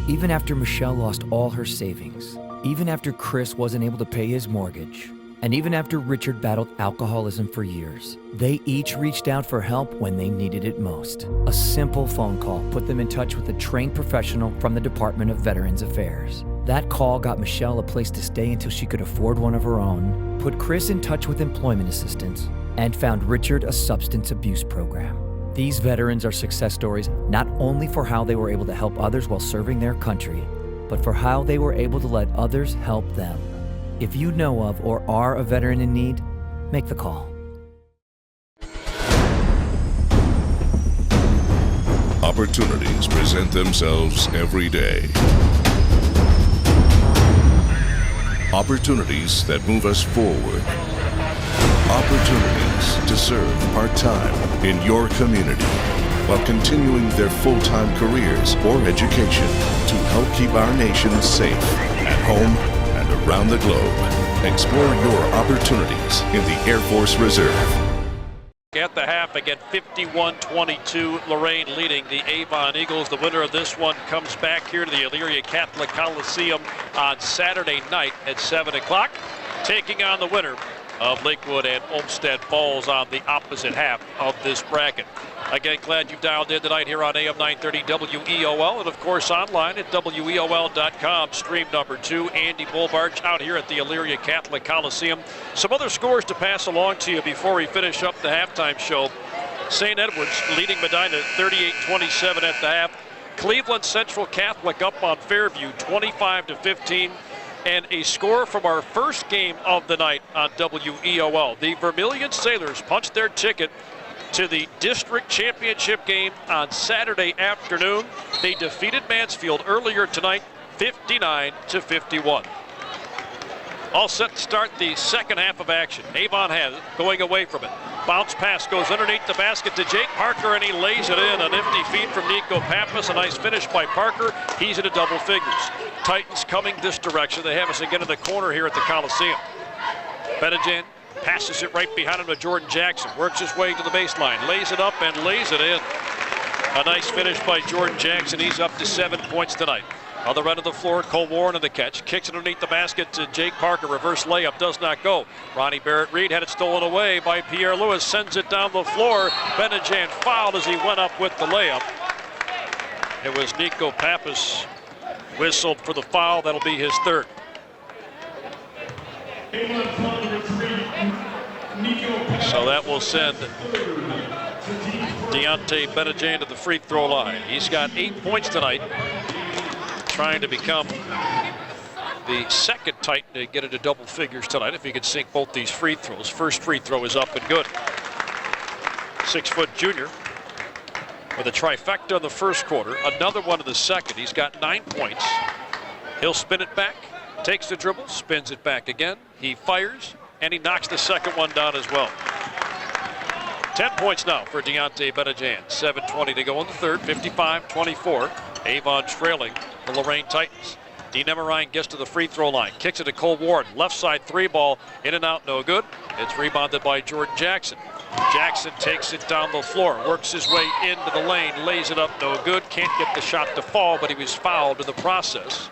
Even after Michelle lost all her savings, even after Chris wasn't able to pay his mortgage, and even after Richard battled alcoholism for years, they each reached out for help when they needed it most. A simple phone call put them in touch with a trained professional from the Department of Veterans Affairs. That call got Michelle a place to stay until she could afford one of her own, put Chris in touch with employment assistance, and found Richard a substance abuse program. These veterans are success stories not only for how they were able to help others while serving their country, but for how they were able to let others help them. If you know of or are a veteran in need, make the call. Opportunities present themselves every day. Opportunities that move us forward. Opportunities to serve part-time in your community while continuing their full-time careers or education to help keep our nation safe at home and around the globe. Explore your opportunities in the Air Force Reserve. At the half, again, 51-22, Lorain leading the Avon Eagles. The winner of this one comes back here to the Elyria Catholic Coliseum on Saturday night at 7 o'clock, taking on the winner of Lakewood and Olmsted Falls on the opposite half of this bracket. Again, glad you dialed in tonight here on AM 930 WEOL, and of course online at WEOL.com. Stream number 2, Andy Bulbarch out here at the Elyria Catholic Coliseum. Some other scores to pass along to you before we finish up the halftime show. St. Edward's leading Medina 38-27 at the half. Cleveland Central Catholic up on Fairview 25-15. And a score from our first game of the night on WEOL. The Vermilion Sailors punched their ticket to the district championship game on Saturday afternoon. They defeated Mansfield earlier tonight, 59-51. All set to start the second half of action. Avon has it, going away from it. Bounce pass goes underneath the basket to Jake Parker, and he lays it in. A nifty feed from Nico Pappas. A nice finish by Parker. He's into double figures. Titans coming this direction. They have us again in the corner here at the Coliseum. Benejan passes it right behind him to Jordan Jackson. Works his way to the baseline. Lays it up and lays it in. A nice finish by Jordan Jackson. He's up to 7 points tonight. On the end of the floor, Cole Warren on the catch. Kicks it underneath the basket to Jake Parker. Reverse layup does not go. Ronnie Barrett-Reed had it stolen away by Pierre Lewis. Sends it down the floor. Benejan fouled as he went up with the layup. It was Nico Pappas whistled for the foul. That'll be his third. So that will send Deontay Benejan to the free throw line. He's got 8 points tonight, trying to become the second Titan to get into double figures tonight if he can sink both these free throws. First free throw is up and good. 6-foot junior with a trifecta in the first quarter, another one in the second. He's got 9 points. He'll spin it back, takes the dribble, spins it back again. He fires, and he knocks the second one down as well. 10 points now for Deontay Benejan. 7:20 to go in the third, 55-24. Avon trailing the Lorain Titans. Dean Emerine gets to the free throw line, kicks it to Cole Warren. Left side three ball, in and out, no good. It's rebounded by Jordan Jackson. Jackson takes it down the floor, works his way into the lane, lays it up, no good. Can't get the shot to fall, but he was fouled in the process.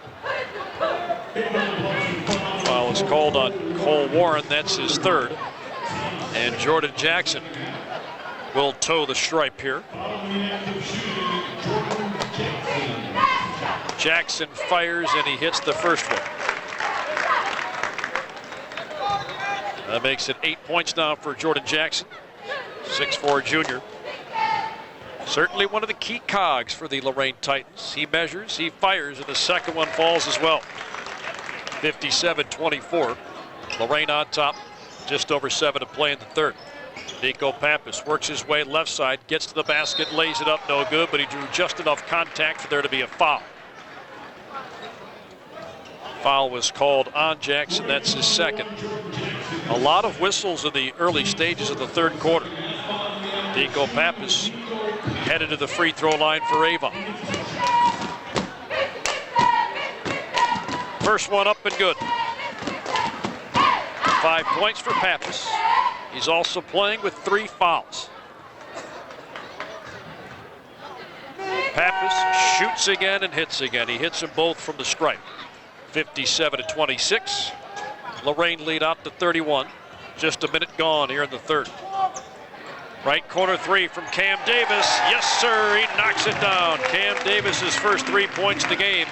Foul is called on Cole Warren, that's his third. And Jordan Jackson will toe the stripe here. Jackson fires and he hits the first one. That makes it 8 points now for Jordan Jackson, 6'4" junior. Certainly one of the key cogs for the Lorain Titans. He measures, he fires, and the second one falls as well. 57-24. Lorain on top, just over 7 to play in the third. Nico Pappas works his way left side, gets to the basket, lays it up, no good, but he drew just enough contact for there to be a foul. Foul was called on Jackson, that's his second. A lot of whistles in the early stages of the third quarter. Nico Pappas headed to the free throw line for Avon. First one up and good. 5 points for Pappas. He's also playing with 3 fouls. Pappas shoots again and hits again. He hits them both from the stripe. 57-26. Lorain lead out to 31. Just a minute gone here in the third. Right corner three from Cam Davis. Yes, sir, he knocks it down. Cam Davis's first 3 points of the game.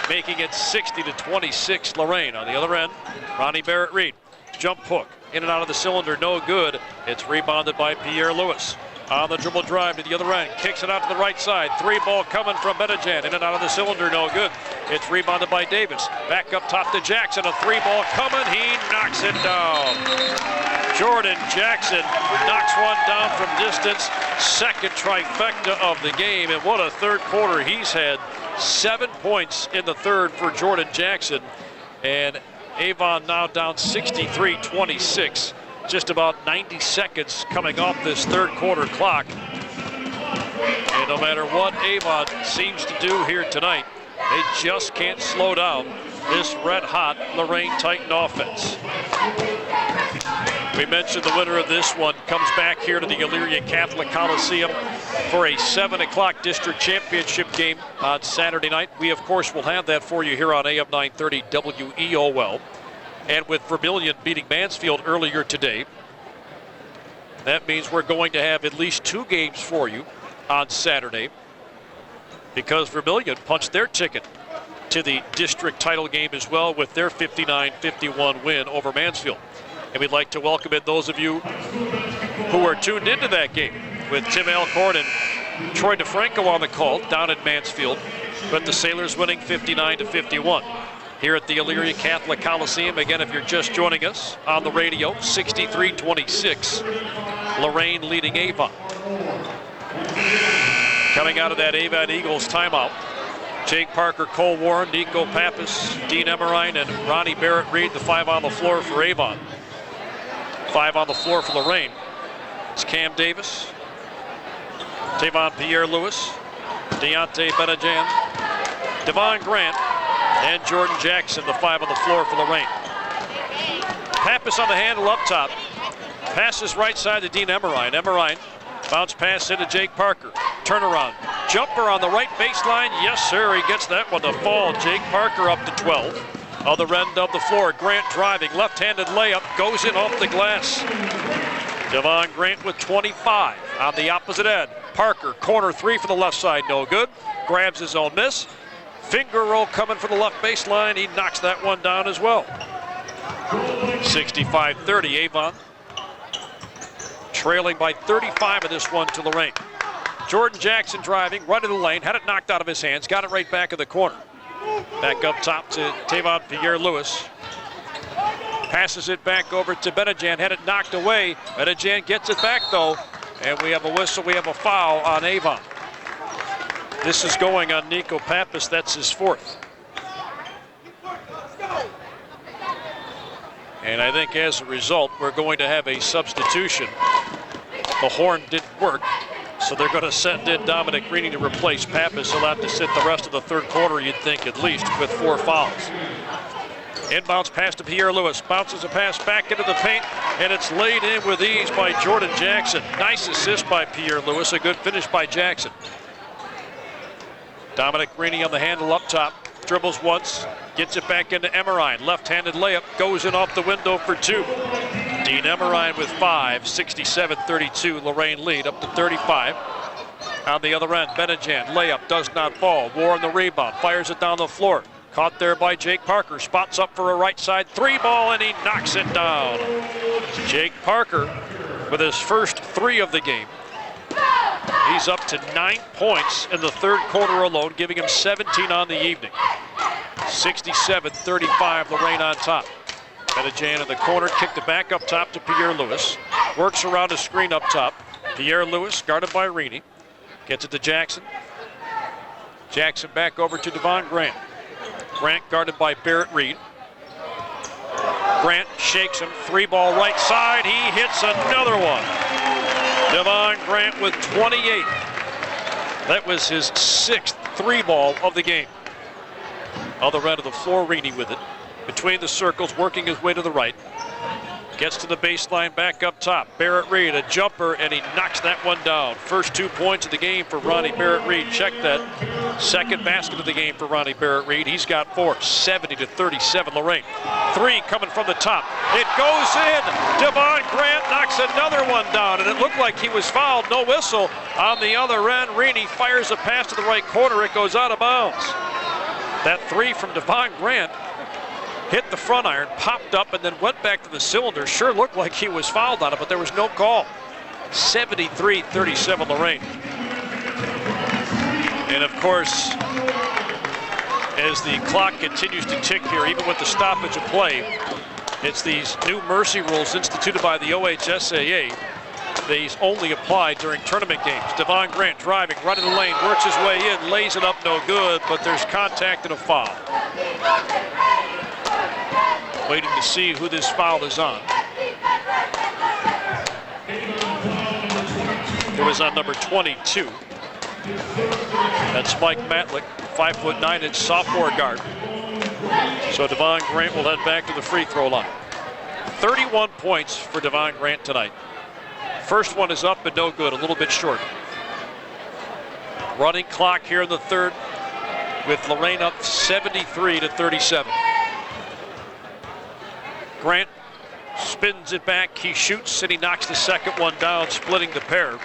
making it 60-26 Lorain. On the other end, Ronnie Barrett-Reed. Jump hook, in and out of the cylinder, no good. It's rebounded by Pierre Lewis. On the dribble drive to the other end, kicks it out to the right side. 3-ball coming from Benajan, in and out of the cylinder, no good. It's rebounded by Davis. Back up top to Jackson, a 3-ball coming, he knocks it down. Jordan Jackson knocks one down from distance. Second trifecta of the game, and what a third quarter he's had. 7 points in the third for Jordan Jackson, and Avon now down 63-26. Just about 90 seconds coming off this third quarter clock. And no matter what Avon seems to do here tonight, they just can't slow down this red-hot Lorain Titan offense. We mentioned the winner of this one comes back here to the Elyria Catholic Coliseum for a 7 o'clock district championship game on Saturday night. We, of course, will have that for you here on AM 930 WEOL. And with Vermilion beating Mansfield earlier today, that means we're going to have at least 2 games for you on Saturday, because Vermilion punched their ticket to the district title game as well with their 59-51 win over Mansfield. And we'd like to welcome in those of you who are tuned into that game with Tim Alcorn and Troy DeFranco on the call down in Mansfield, but the Sailors winning 59-51. Here at the Elyria Catholic Coliseum. Again, if you're just joining us on the radio, 63-26, Lorain leading Avon. Coming out of that Avon Eagles timeout, Jake Parker, Cole Warren, Nico Pappas, Dean Emmerine, and Ronnie Barrett-Reed, the 5 on the floor for Avon. 5 on the floor for Lorain. It's Cam Davis, Tavon Pierre-Lewis, Deontay Benajan, Devon Grant, and Jordan Jackson, the 5 on the floor for Lorain. Pappas on the handle up top. Passes right side to Dean Emmerine. Emmerine bounce pass into Jake Parker. Turnaround. Jumper on the right baseline. Yes, sir. He gets that one to fall. Jake Parker up to 12. Other end of the floor. Grant driving. Left-handed layup. Goes in off the glass. Devon Grant with 25 on the opposite end. Parker, corner 3 for the left side. No good. Grabs his own miss. Finger roll coming from the left baseline. He knocks that one down as well. 65-30 Avon. Trailing by 35 of this one to Lorain. Jordan Jackson driving, right in the lane, had it knocked out of his hands, got it right back in the corner. Back up top to Tavon Pierre-Lewis. Passes it back over to Benajan, had it knocked away. Benajan gets it back though, and we have a whistle, we have a foul on Avon. This is going on Nico Pappas, that's his 4th. And I think as a result, we're going to have a substitution. The horn didn't work, so they're going to send in Dominic Greening to replace Pappas. He'll have to sit the rest of the third quarter, you'd think, at least, with 4 fouls. Inbounds pass to Pierre Lewis, bounces a pass back into the paint, and it's laid in with ease by Jordan Jackson. Nice assist by Pierre Lewis, a good finish by Jackson. Dominic Greening on the handle up top, dribbles once, gets it back into Emmerine. Left-handed layup, goes in off the window for 2. Dean Emmerine with 5, 67-32, Lorain lead up to 35. On the other end, Benajan, layup does not fall. Warren the rebound, fires it down the floor. Caught there by Jake Parker, spots up for a right side 3-ball, and he knocks it down. Jake Parker with his first 3 of the game. He's up to 9 points in the third quarter alone, giving him 17 on the evening. 67-35, Lorain on top. Benajan in the corner, kicked it back up top to Pierre Lewis. Works around a screen up top. Pierre Lewis guarded by Reaney. Gets it to Jackson. Jackson back over to Devon Grant. Grant guarded by Barrett-Reed. Grant shakes him, 3-ball right side. He hits another one. Devon Grant with 28. That was his 6th 3-ball of the game. Other end of the floor, Reaney with it. Between the circles, working his way to the right. Gets to the baseline, back up top. Barrett-Reed, a jumper, and he knocks that one down. First 2 points of the game for Ronnie Barrett-Reed. Check that. Second basket of the game for Ronnie Barrett-Reed. He's got 4, 70-37 Lorain. 3 coming from the top. It goes in. Devon Grant knocks another one down, and it looked like he was fouled. No whistle. On the other end, Reaney fires a pass to the right corner. It goes out of bounds. That three from Devon Grant hit the front iron, popped up, and then went back to the cylinder. Sure looked like he was fouled on it, but there was no call. 73-37 Lorain. And of course, as the clock continues to tick here, even with the stoppage of play, it's these new mercy rules instituted by the OHSAA. These only apply during tournament games. Devon Grant driving, running the lane, works his way in, lays it up, no good, but there's contact and a foul. Waiting to see who this foul is on. It was on number 22. That's Mike Matlick, 5'9" sophomore guard. So Devon Grant will head back to the free throw line. 31 points for Devon Grant tonight. First one is up and no good, a little bit short. Running clock here in the third with Lorain up 73-37. Grant spins it back, he shoots, and he knocks the second one down, splitting the pair.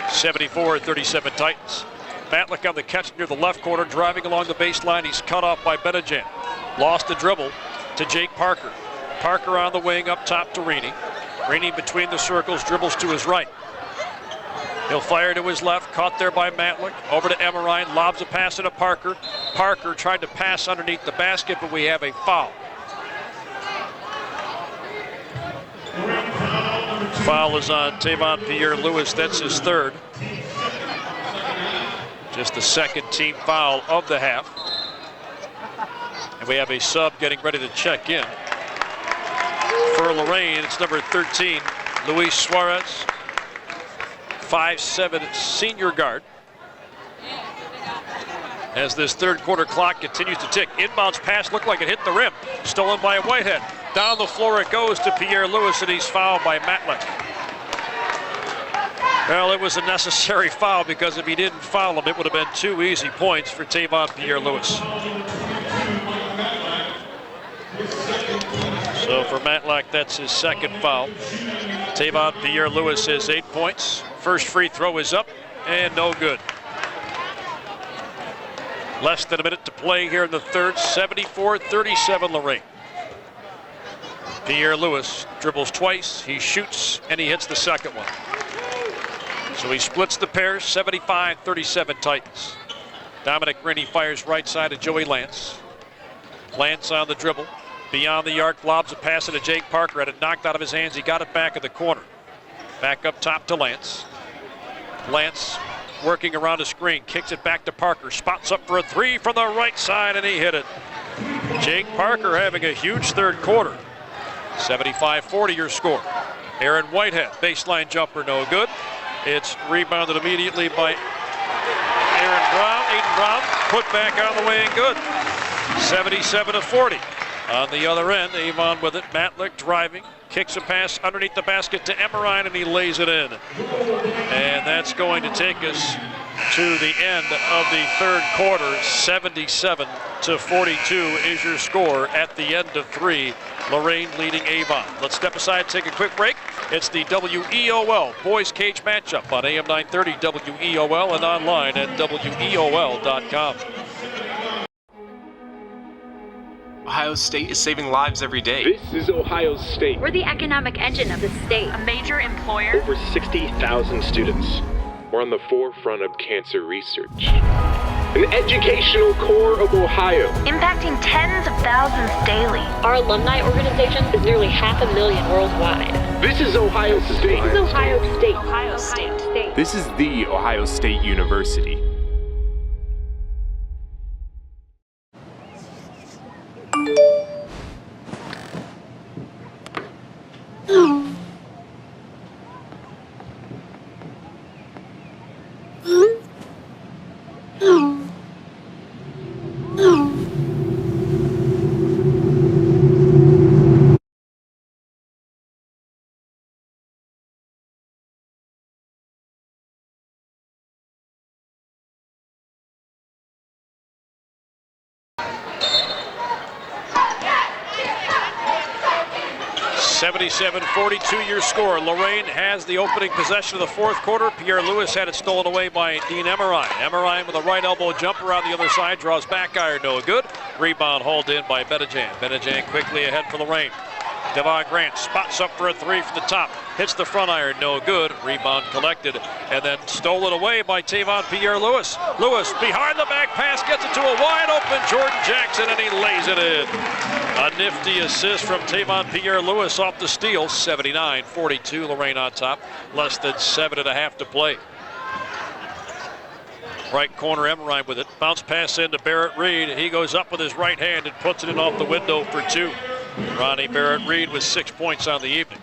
74-37 Titans. Matlick on the catch near the left corner, driving along the baseline. He's cut off by Benajan. Lost the dribble to Jake Parker. Parker on the wing, up top to Reaney. Reaney between the circles, dribbles to his right. He'll fire to his left, caught there by Matlick. Over to Emerine, lobs a pass into Parker. Parker tried to pass underneath the basket, but we have a foul. Foul is on Tavon Pierre-Louis, that's his third. Just the second team foul of the half. And we have a sub getting ready to check in. For Lorain, it's number 13, Luis Suarez, 5'7" senior guard. As this third quarter clock continues to tick, inbounds pass looked like it hit the rim. Stolen by Whitehead. Down the floor it goes to Pierre-Louis, and he's fouled by Matlick. Well, it was a necessary foul because if he didn't foul him, it would have been 2 easy points for Tavon Pierre-Louis. So for Matlick, that's his second foul. Tavon Pierre-Louis has 8 points. First free throw is up and no good. Less than a minute to play here in the third. 74-37 Lorain. Pierre-Louis dribbles twice, he shoots, and he hits the second one. So he splits the pair, 75-37 Titans. Dominic Rennie fires right side to Joey Lance. Lance on the dribble. Beyond the arc, lobs a pass into Jake Parker. Had it knocked out of his hands, he got it back in the corner. Back up top to Lance. Lance working around a screen, kicks it back to Parker. Spots up for a three from the right side, and he hit it. Jake Parker having a huge third quarter. 75-40 your score. Aaron Whitehead, baseline jumper, no good. It's rebounded immediately by Aiden Brown, put back on the way and good. 77-40. On the other end, Avon with it, Matlick driving, kicks a pass underneath the basket to Emerine, and he lays it in. And that's going to take us to the end of the third quarter. 77-42 is your score at the end of three. Lorain leading Avon. Let's step aside, take a quick break. It's the WEOL Boys Cage matchup on AM 930 WEOL and online at WEOL.com. Ohio State is saving lives every day. This is Ohio State. We're the economic engine of the state, a major employer. Over 60,000 students. We're on the forefront of cancer research. An educational core of Ohio. Impacting tens of thousands daily. Our alumni organization is nearly 500,000 worldwide. This is Ohio State. This is Ohio State. Ohio State. This is the Ohio State University. .42 your score. Lorain has the opening possession of the fourth quarter. Pierre-Louis had it stolen away by Dean Emerine. Emerine with a right elbow jumper on the other side, draws back iron, no good. Rebound hauled in by Benejan. Benejan quickly ahead for Lorain. Devon Grant spots up for a three from the top. Hits the front iron, no good. Rebound collected and then stolen away by Tavon Pierre-Louis. Lewis behind the back pass, gets it to a wide open Jordan Jackson, and he lays it in. A nifty assist from Tavon Pierre-Louis off the steal. 79-42, Lorain on top. Less than 7.5 to play. Right corner, Emmerine with it. Bounce pass into Barrett Reed. He goes up with his right hand and puts it in off the window for two. Ronnie Barrett Reed with 6 points on the evening.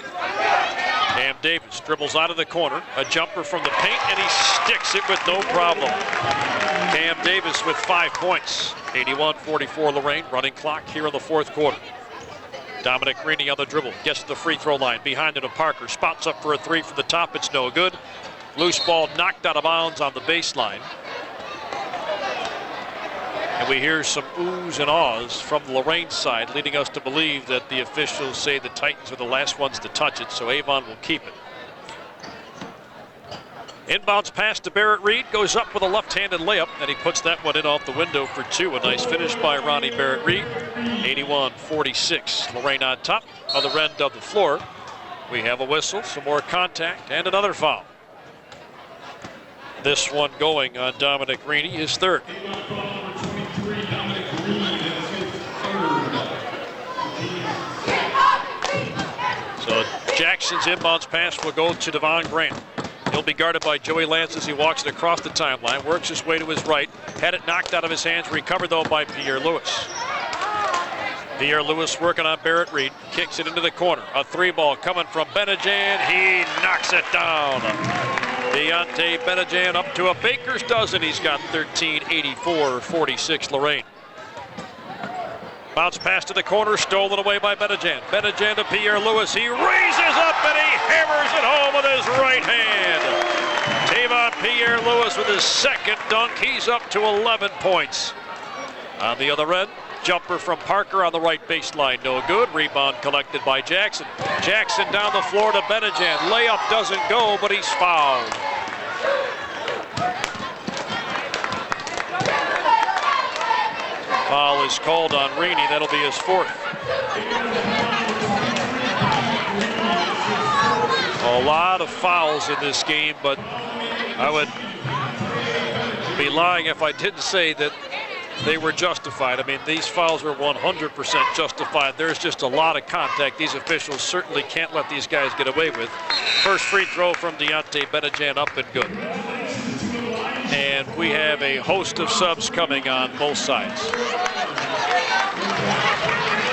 Cam Davis dribbles out of the corner. A jumper from the paint, and he sticks it with no problem. Cam Davis with 5 points. 81-44 Lorain. Running clock here in the fourth quarter. Dominic Rini on the dribble. Gets to the free throw line. Behind it to Parker. Spots up for a three from the top. It's no good. Loose ball knocked out of bounds on the baseline. And we hear some oohs and ahs from the Lorain side, leading us to believe that the officials say the Titans are the last ones to touch it, so Avon will keep it. Inbounds pass to Barrett Reed, goes up with a left-handed layup, and he puts that one in off the window for two. A nice finish by Ronnie Barrett Reed. 81-46, Lorain on top. Other end of the floor, we have a whistle, some more contact, and another foul. This one going on Dominic Rini, his third. So Jackson's inbounds pass will go to Devon Grant. He'll be guarded by Joey Lance as he walks it across the timeline, works his way to his right, had it knocked out of his hands, recovered though by Pierre-Louis. Pierre-Louis working on Barrett Reed, kicks it into the corner. A three ball coming from Benejan, he knocks it down. Deontay Benejan up to a baker's dozen. He's got 13, 84-46 Lorain. Bounce pass to the corner, stolen away by Benejan. Benejan to Pierre-Louis. He raises up and he hammers it home with his right hand. Tavon Pierre-Louis with his second dunk. He's up to 11 points. On the other end, jumper from Parker on the right baseline, no good. Rebound collected by Jackson. Jackson down the floor to Benejan. Layup doesn't go, but he's fouled. Foul is called on Rini. That'll be his fourth. A lot of fouls in this game, but I would be lying if I didn't say that they were justified. I mean, these fouls were 100% justified. There's just a lot of contact. These officials certainly can't let these guys get away with. First free throw from Deontay Benejan, up and good. And we have a host of subs coming on both sides.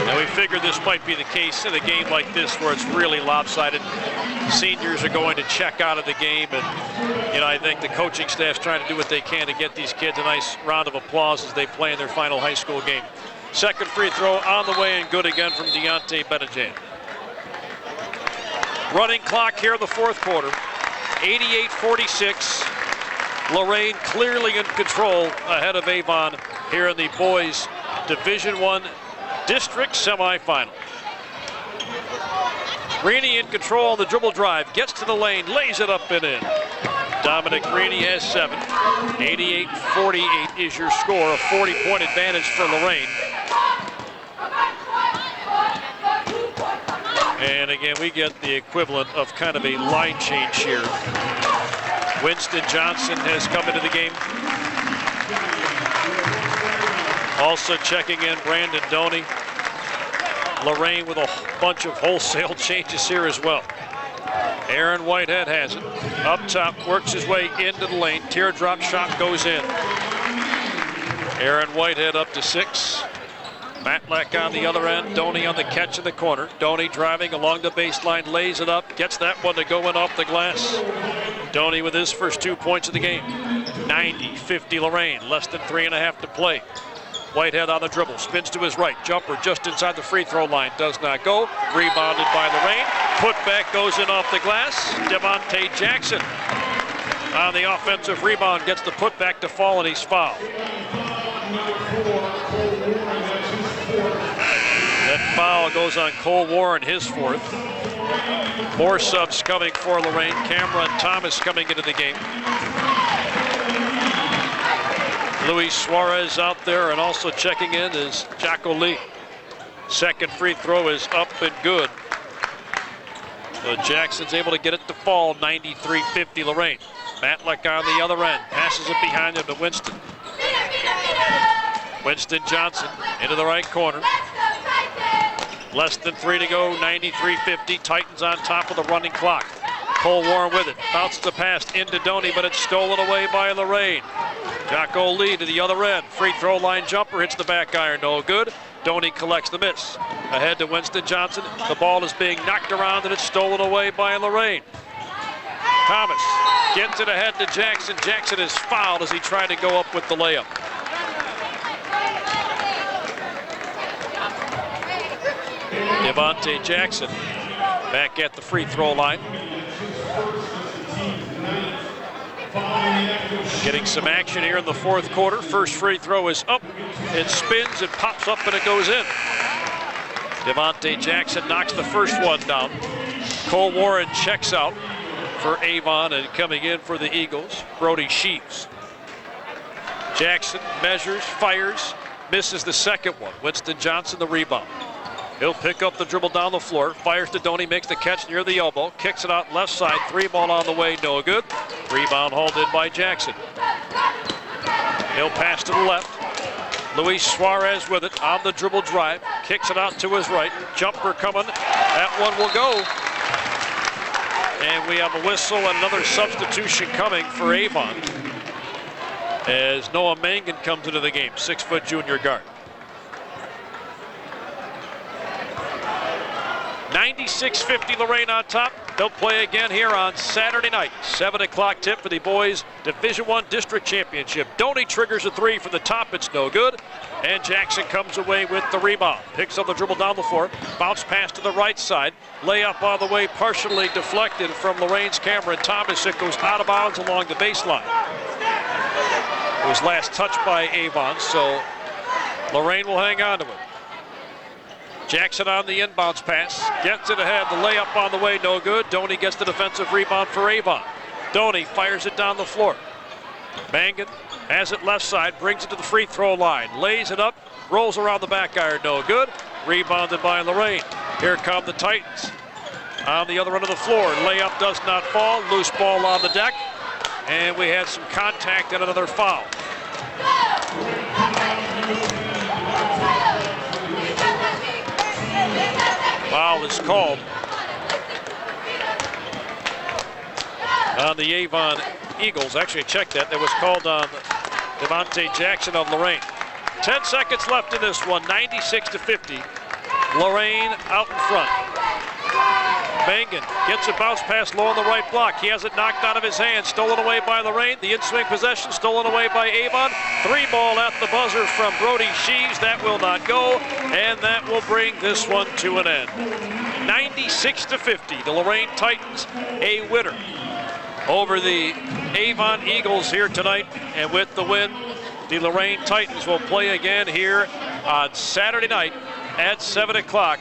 Now we figured this might be the case in a game like this where it's really lopsided. Seniors are going to check out of the game, and I think the coaching staff's trying to do what they can to get these kids a nice round of applause as they play in their final high school game. Second free throw on the way and good again from Deontay Benejan. Running clock here in the fourth quarter. 88-46. Lorain clearly in control ahead of Avon here in the boys Division I District semifinal. Rini in control on the dribble drive, gets to the lane, lays it up and in. Dominic Rini has 7. 88-48 is your score, a 40-point advantage for Lorain. And again, we get the equivalent of kind of a line change here. Winston Johnson has come into the game. Also checking in Brandon Doney. Lorain with a bunch of wholesale changes here as well. Aaron Whitehead has it. Up top, works his way into the lane. Teardrop shot goes in. Aaron Whitehead up to 6. Matlack on the other end. Doney on the catch in the corner. Doney driving along the baseline, lays it up, gets that one to go in off the glass. Doney with his first 2 points of the game. 90-50 Lorain, less than 3.5 to play. Whitehead on the dribble, spins to his right. Jumper just inside the free throw line, does not go. Rebounded by Lorain. Putback goes in off the glass. Devontae Jackson on the offensive rebound, gets the putback to fall, and he's fouled. That foul goes on Cole Warren, his fourth. More subs coming for Lorain. Cameron Thomas coming into the game. Luis Suarez out there, and also checking in is Jocko Lee. Second free throw is up and good. So Jackson's able to get it to fall, 93-50 Lorain. Matlick on the other end, passes it behind him to Winston. Winston Johnson into the right corner. Less than 3 to go, 93-50. Titans on top of the running clock. Cole Warren with it, bounces the pass into Doney, but it's stolen away by Lorain. Jocko Lee to the other end, free throw line jumper, hits the back iron, no good. Doney collects the miss. Ahead to Winston Johnson, the ball is being knocked around and it's stolen away by Lorain. Thomas gets it ahead to Jackson. Jackson is fouled as he tried to go up with the layup. Devontae Jackson back at the free throw line. Getting some action here in the fourth quarter. First free throw is up. It spins, it pops up, and it goes in. Devontae Jackson knocks the first one down. Cole Warren checks out for Avon, and coming in for the Eagles, Brody Sheaves. Jackson measures, fires, misses the second one. Winston Johnson the rebound. He'll pick up the dribble down the floor, fires to Doney, makes the catch near the elbow, kicks it out left side, 3 ball on the way, no good. Rebound hauled in by Jackson. He'll pass to the left. Luis Suarez with it on the dribble drive, kicks it out to his right. Jumper coming, that one will go. And we have a whistle and another substitution coming for Avon as Noah Mangan comes into the game, 6-foot junior guard. 96-50 Lorain on top. They'll play again here on Saturday night. 7 o'clock tip for the boys Division I District Championship. Doney triggers a 3 from the top. It's no good. And Jackson comes away with the rebound. Picks up the dribble down the floor. Bounce pass to the right side. Layup on the way, partially deflected from Lorain's Cameron Thomas. It goes out of bounds along the baseline. It was last touched by Avon, so Lorain will hang on to it. Jackson on the inbounds pass, gets it ahead, the layup on the way, no good. Doney gets the defensive rebound for Avon. Doney fires it down the floor. Mangan has it left side, brings it to the free throw line, lays it up, rolls around the back iron, no good. Rebounded by Lorain. Here come the Titans. On the other end of the floor, layup does not fall, loose ball on the deck, and we had some contact and another foul. Foul is called on the Avon Eagles. Actually, check that. That was called on Devontae Jackson of Lorain. 10 seconds left in this one, 96-50. Lorain out in front. Mangan gets a bounce pass low on the right block. He has it knocked out of his hand, stolen away by Lorain. The in-swing possession stolen away by Avon. 3 ball at the buzzer from Brody Sheaves. That will not go, and that will bring this one to an end. 96-50, the Lorain Titans a winner over the Avon Eagles here tonight. And with the win, the Lorain Titans will play again here on Saturday night at 7 o'clock.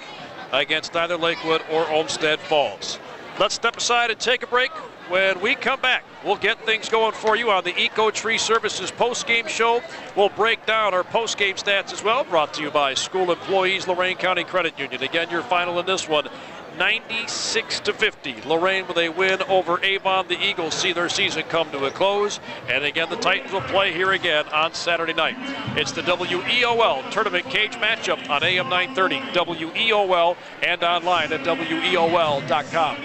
Against either Lakewood or Olmsted Falls. Let's step aside and take a break. When we come back, we'll get things going for you on the Eco Tree Services post-game show. We'll break down our post-game stats as well, brought to you by School Employees Lorain County Credit Union. Again, your final in this one, 96-50. Lorain with a win over Avon. The Eagles see their season come to a close. And again, the Titans will play here again on Saturday night. It's the WEOL Tournament Cage matchup on AM 930, WEOL, and online at WEOL.com.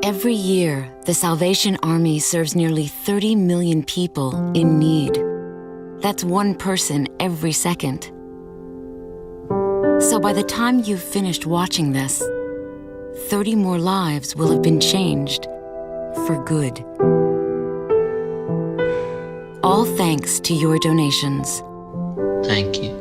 Every year, the Salvation Army serves nearly 30 million people in need. That's one person every second. So by the time you've finished watching this, 30 more lives will have been changed for good. All thanks to your donations. Thank you.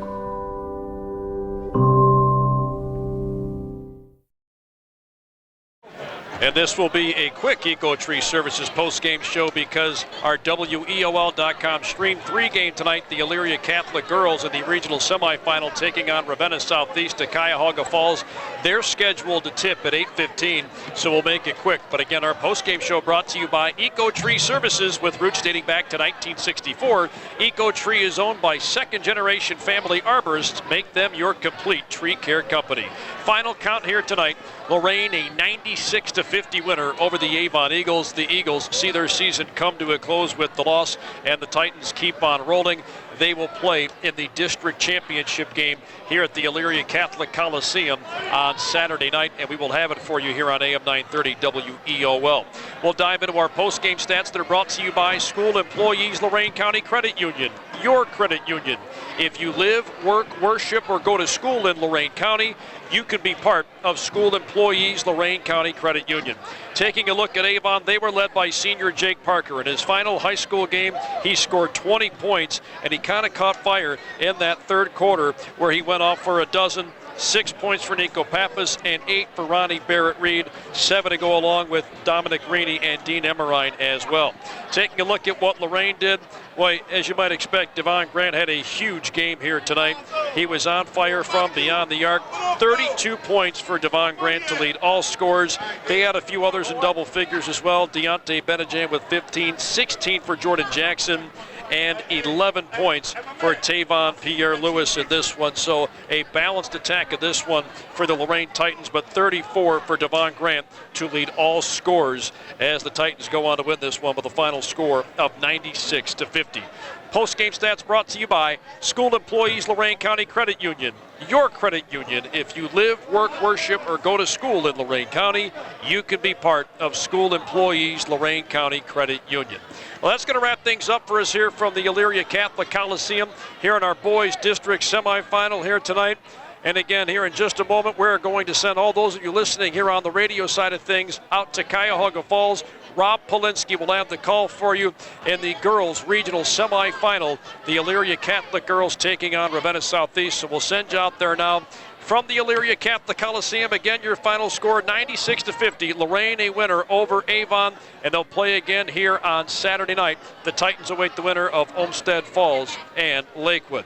And this will be a quick EcoTree Services post-game show because our WEOL.com stream 3-game tonight. The Elyria Catholic girls in the regional semifinal taking on Ravenna Southeast to Cuyahoga Falls. They're scheduled to tip at 8:15, so we'll make it quick. But again, our post-game show brought to you by EcoTree Services with roots dating back to 1964. EcoTree is owned by second-generation family arborists. Make them your complete tree care company. Final count here tonight. Lorain, a 96-50 winner over the Avon Eagles. The Eagles see their season come to a close with the loss, and the Titans keep on rolling. They will play in the district championship game here at the Elyria Catholic Coliseum on Saturday night, and we will have it for you here on AM 930 WEOL. We'll dive into our post-game stats that are brought to you by School Employees Lorain County Credit Union, your credit union. If you live, work, worship, or go to school in Lorain County, you can be part of School Employees Lorain County Credit Union. Taking a look at Avon, they were led by senior Jake Parker. In his final high school game, he scored 20 points, and he kind of caught fire in that third quarter where he went off for a dozen. 6 points for Nico Pappas and 8 for Ronnie Barrett-Reed. 7 to go along with Dominic Reaney and Dean Emmerine as well. Taking a look at what Lorain did, well, as you might expect, Devon Grant had a huge game here tonight. He was on fire from beyond the arc. 32 points for Devon Grant to lead all scorers. They had a few others in double figures as well. Deontay Benejan with 15, 16 for Jordan Jackson, and 11 points for Tavon Pierre-Lewis in this one. So a balanced attack of this one for the Lorain Titans, but 34 for Devon Grant to lead all scorers as the Titans go on to win this one with a final score of 96-50. Post-game stats brought to you by School Employees Lorain County Credit Union, your credit union. If you live, work, worship, or go to school in Lorain County, you can be part of School Employees Lorain County Credit Union. Well, that's going to wrap things up for us here from the Elyria Catholic Coliseum here in our boys district semifinal here tonight. And again, here in just a moment, we're going to send all those of you listening here on the radio side of things out to Cuyahoga Falls. Rob Polinsky will have the call for you in the girls' regional semifinal. The Elyria Catholic girls taking on Ravenna Southeast. So we'll send you out there now. From the Elyria Catholic Coliseum, again, your final score, 96-50. Lorain a winner over Avon, and they'll play again here on Saturday night. The Titans await the winner of Olmsted Falls and Lakewood.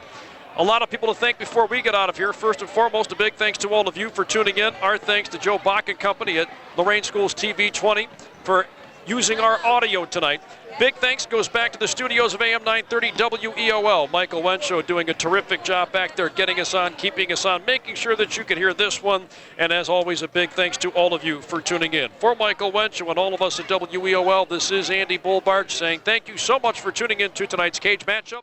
A lot of people to thank before we get out of here. First and foremost, a big thanks to all of you for tuning in. Our thanks to Joe Bach and Company at Lorain Schools TV 20 for using our audio tonight. Big thanks goes back to the studios of AM 930 WEOL. Michael Wenschow doing a terrific job back there, getting us on, keeping us on, making sure that you can hear this one. And as always, a big thanks to all of you for tuning in. For Michael Wenschow and all of us at WEOL, this is Andy Bullbarge saying thank you so much for tuning in to tonight's Cage Matchup.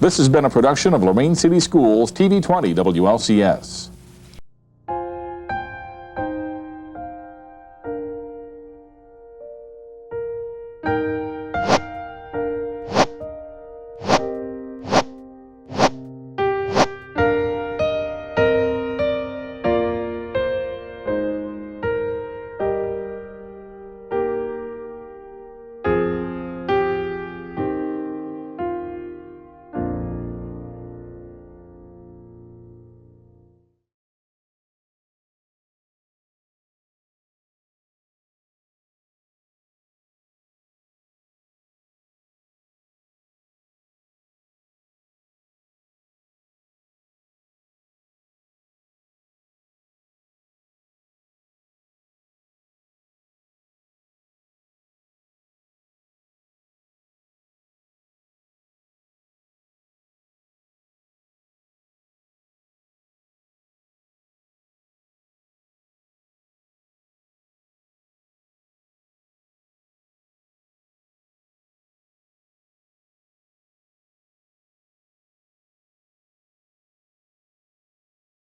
This has been a production of Lorain City Schools TV 20 WLCS.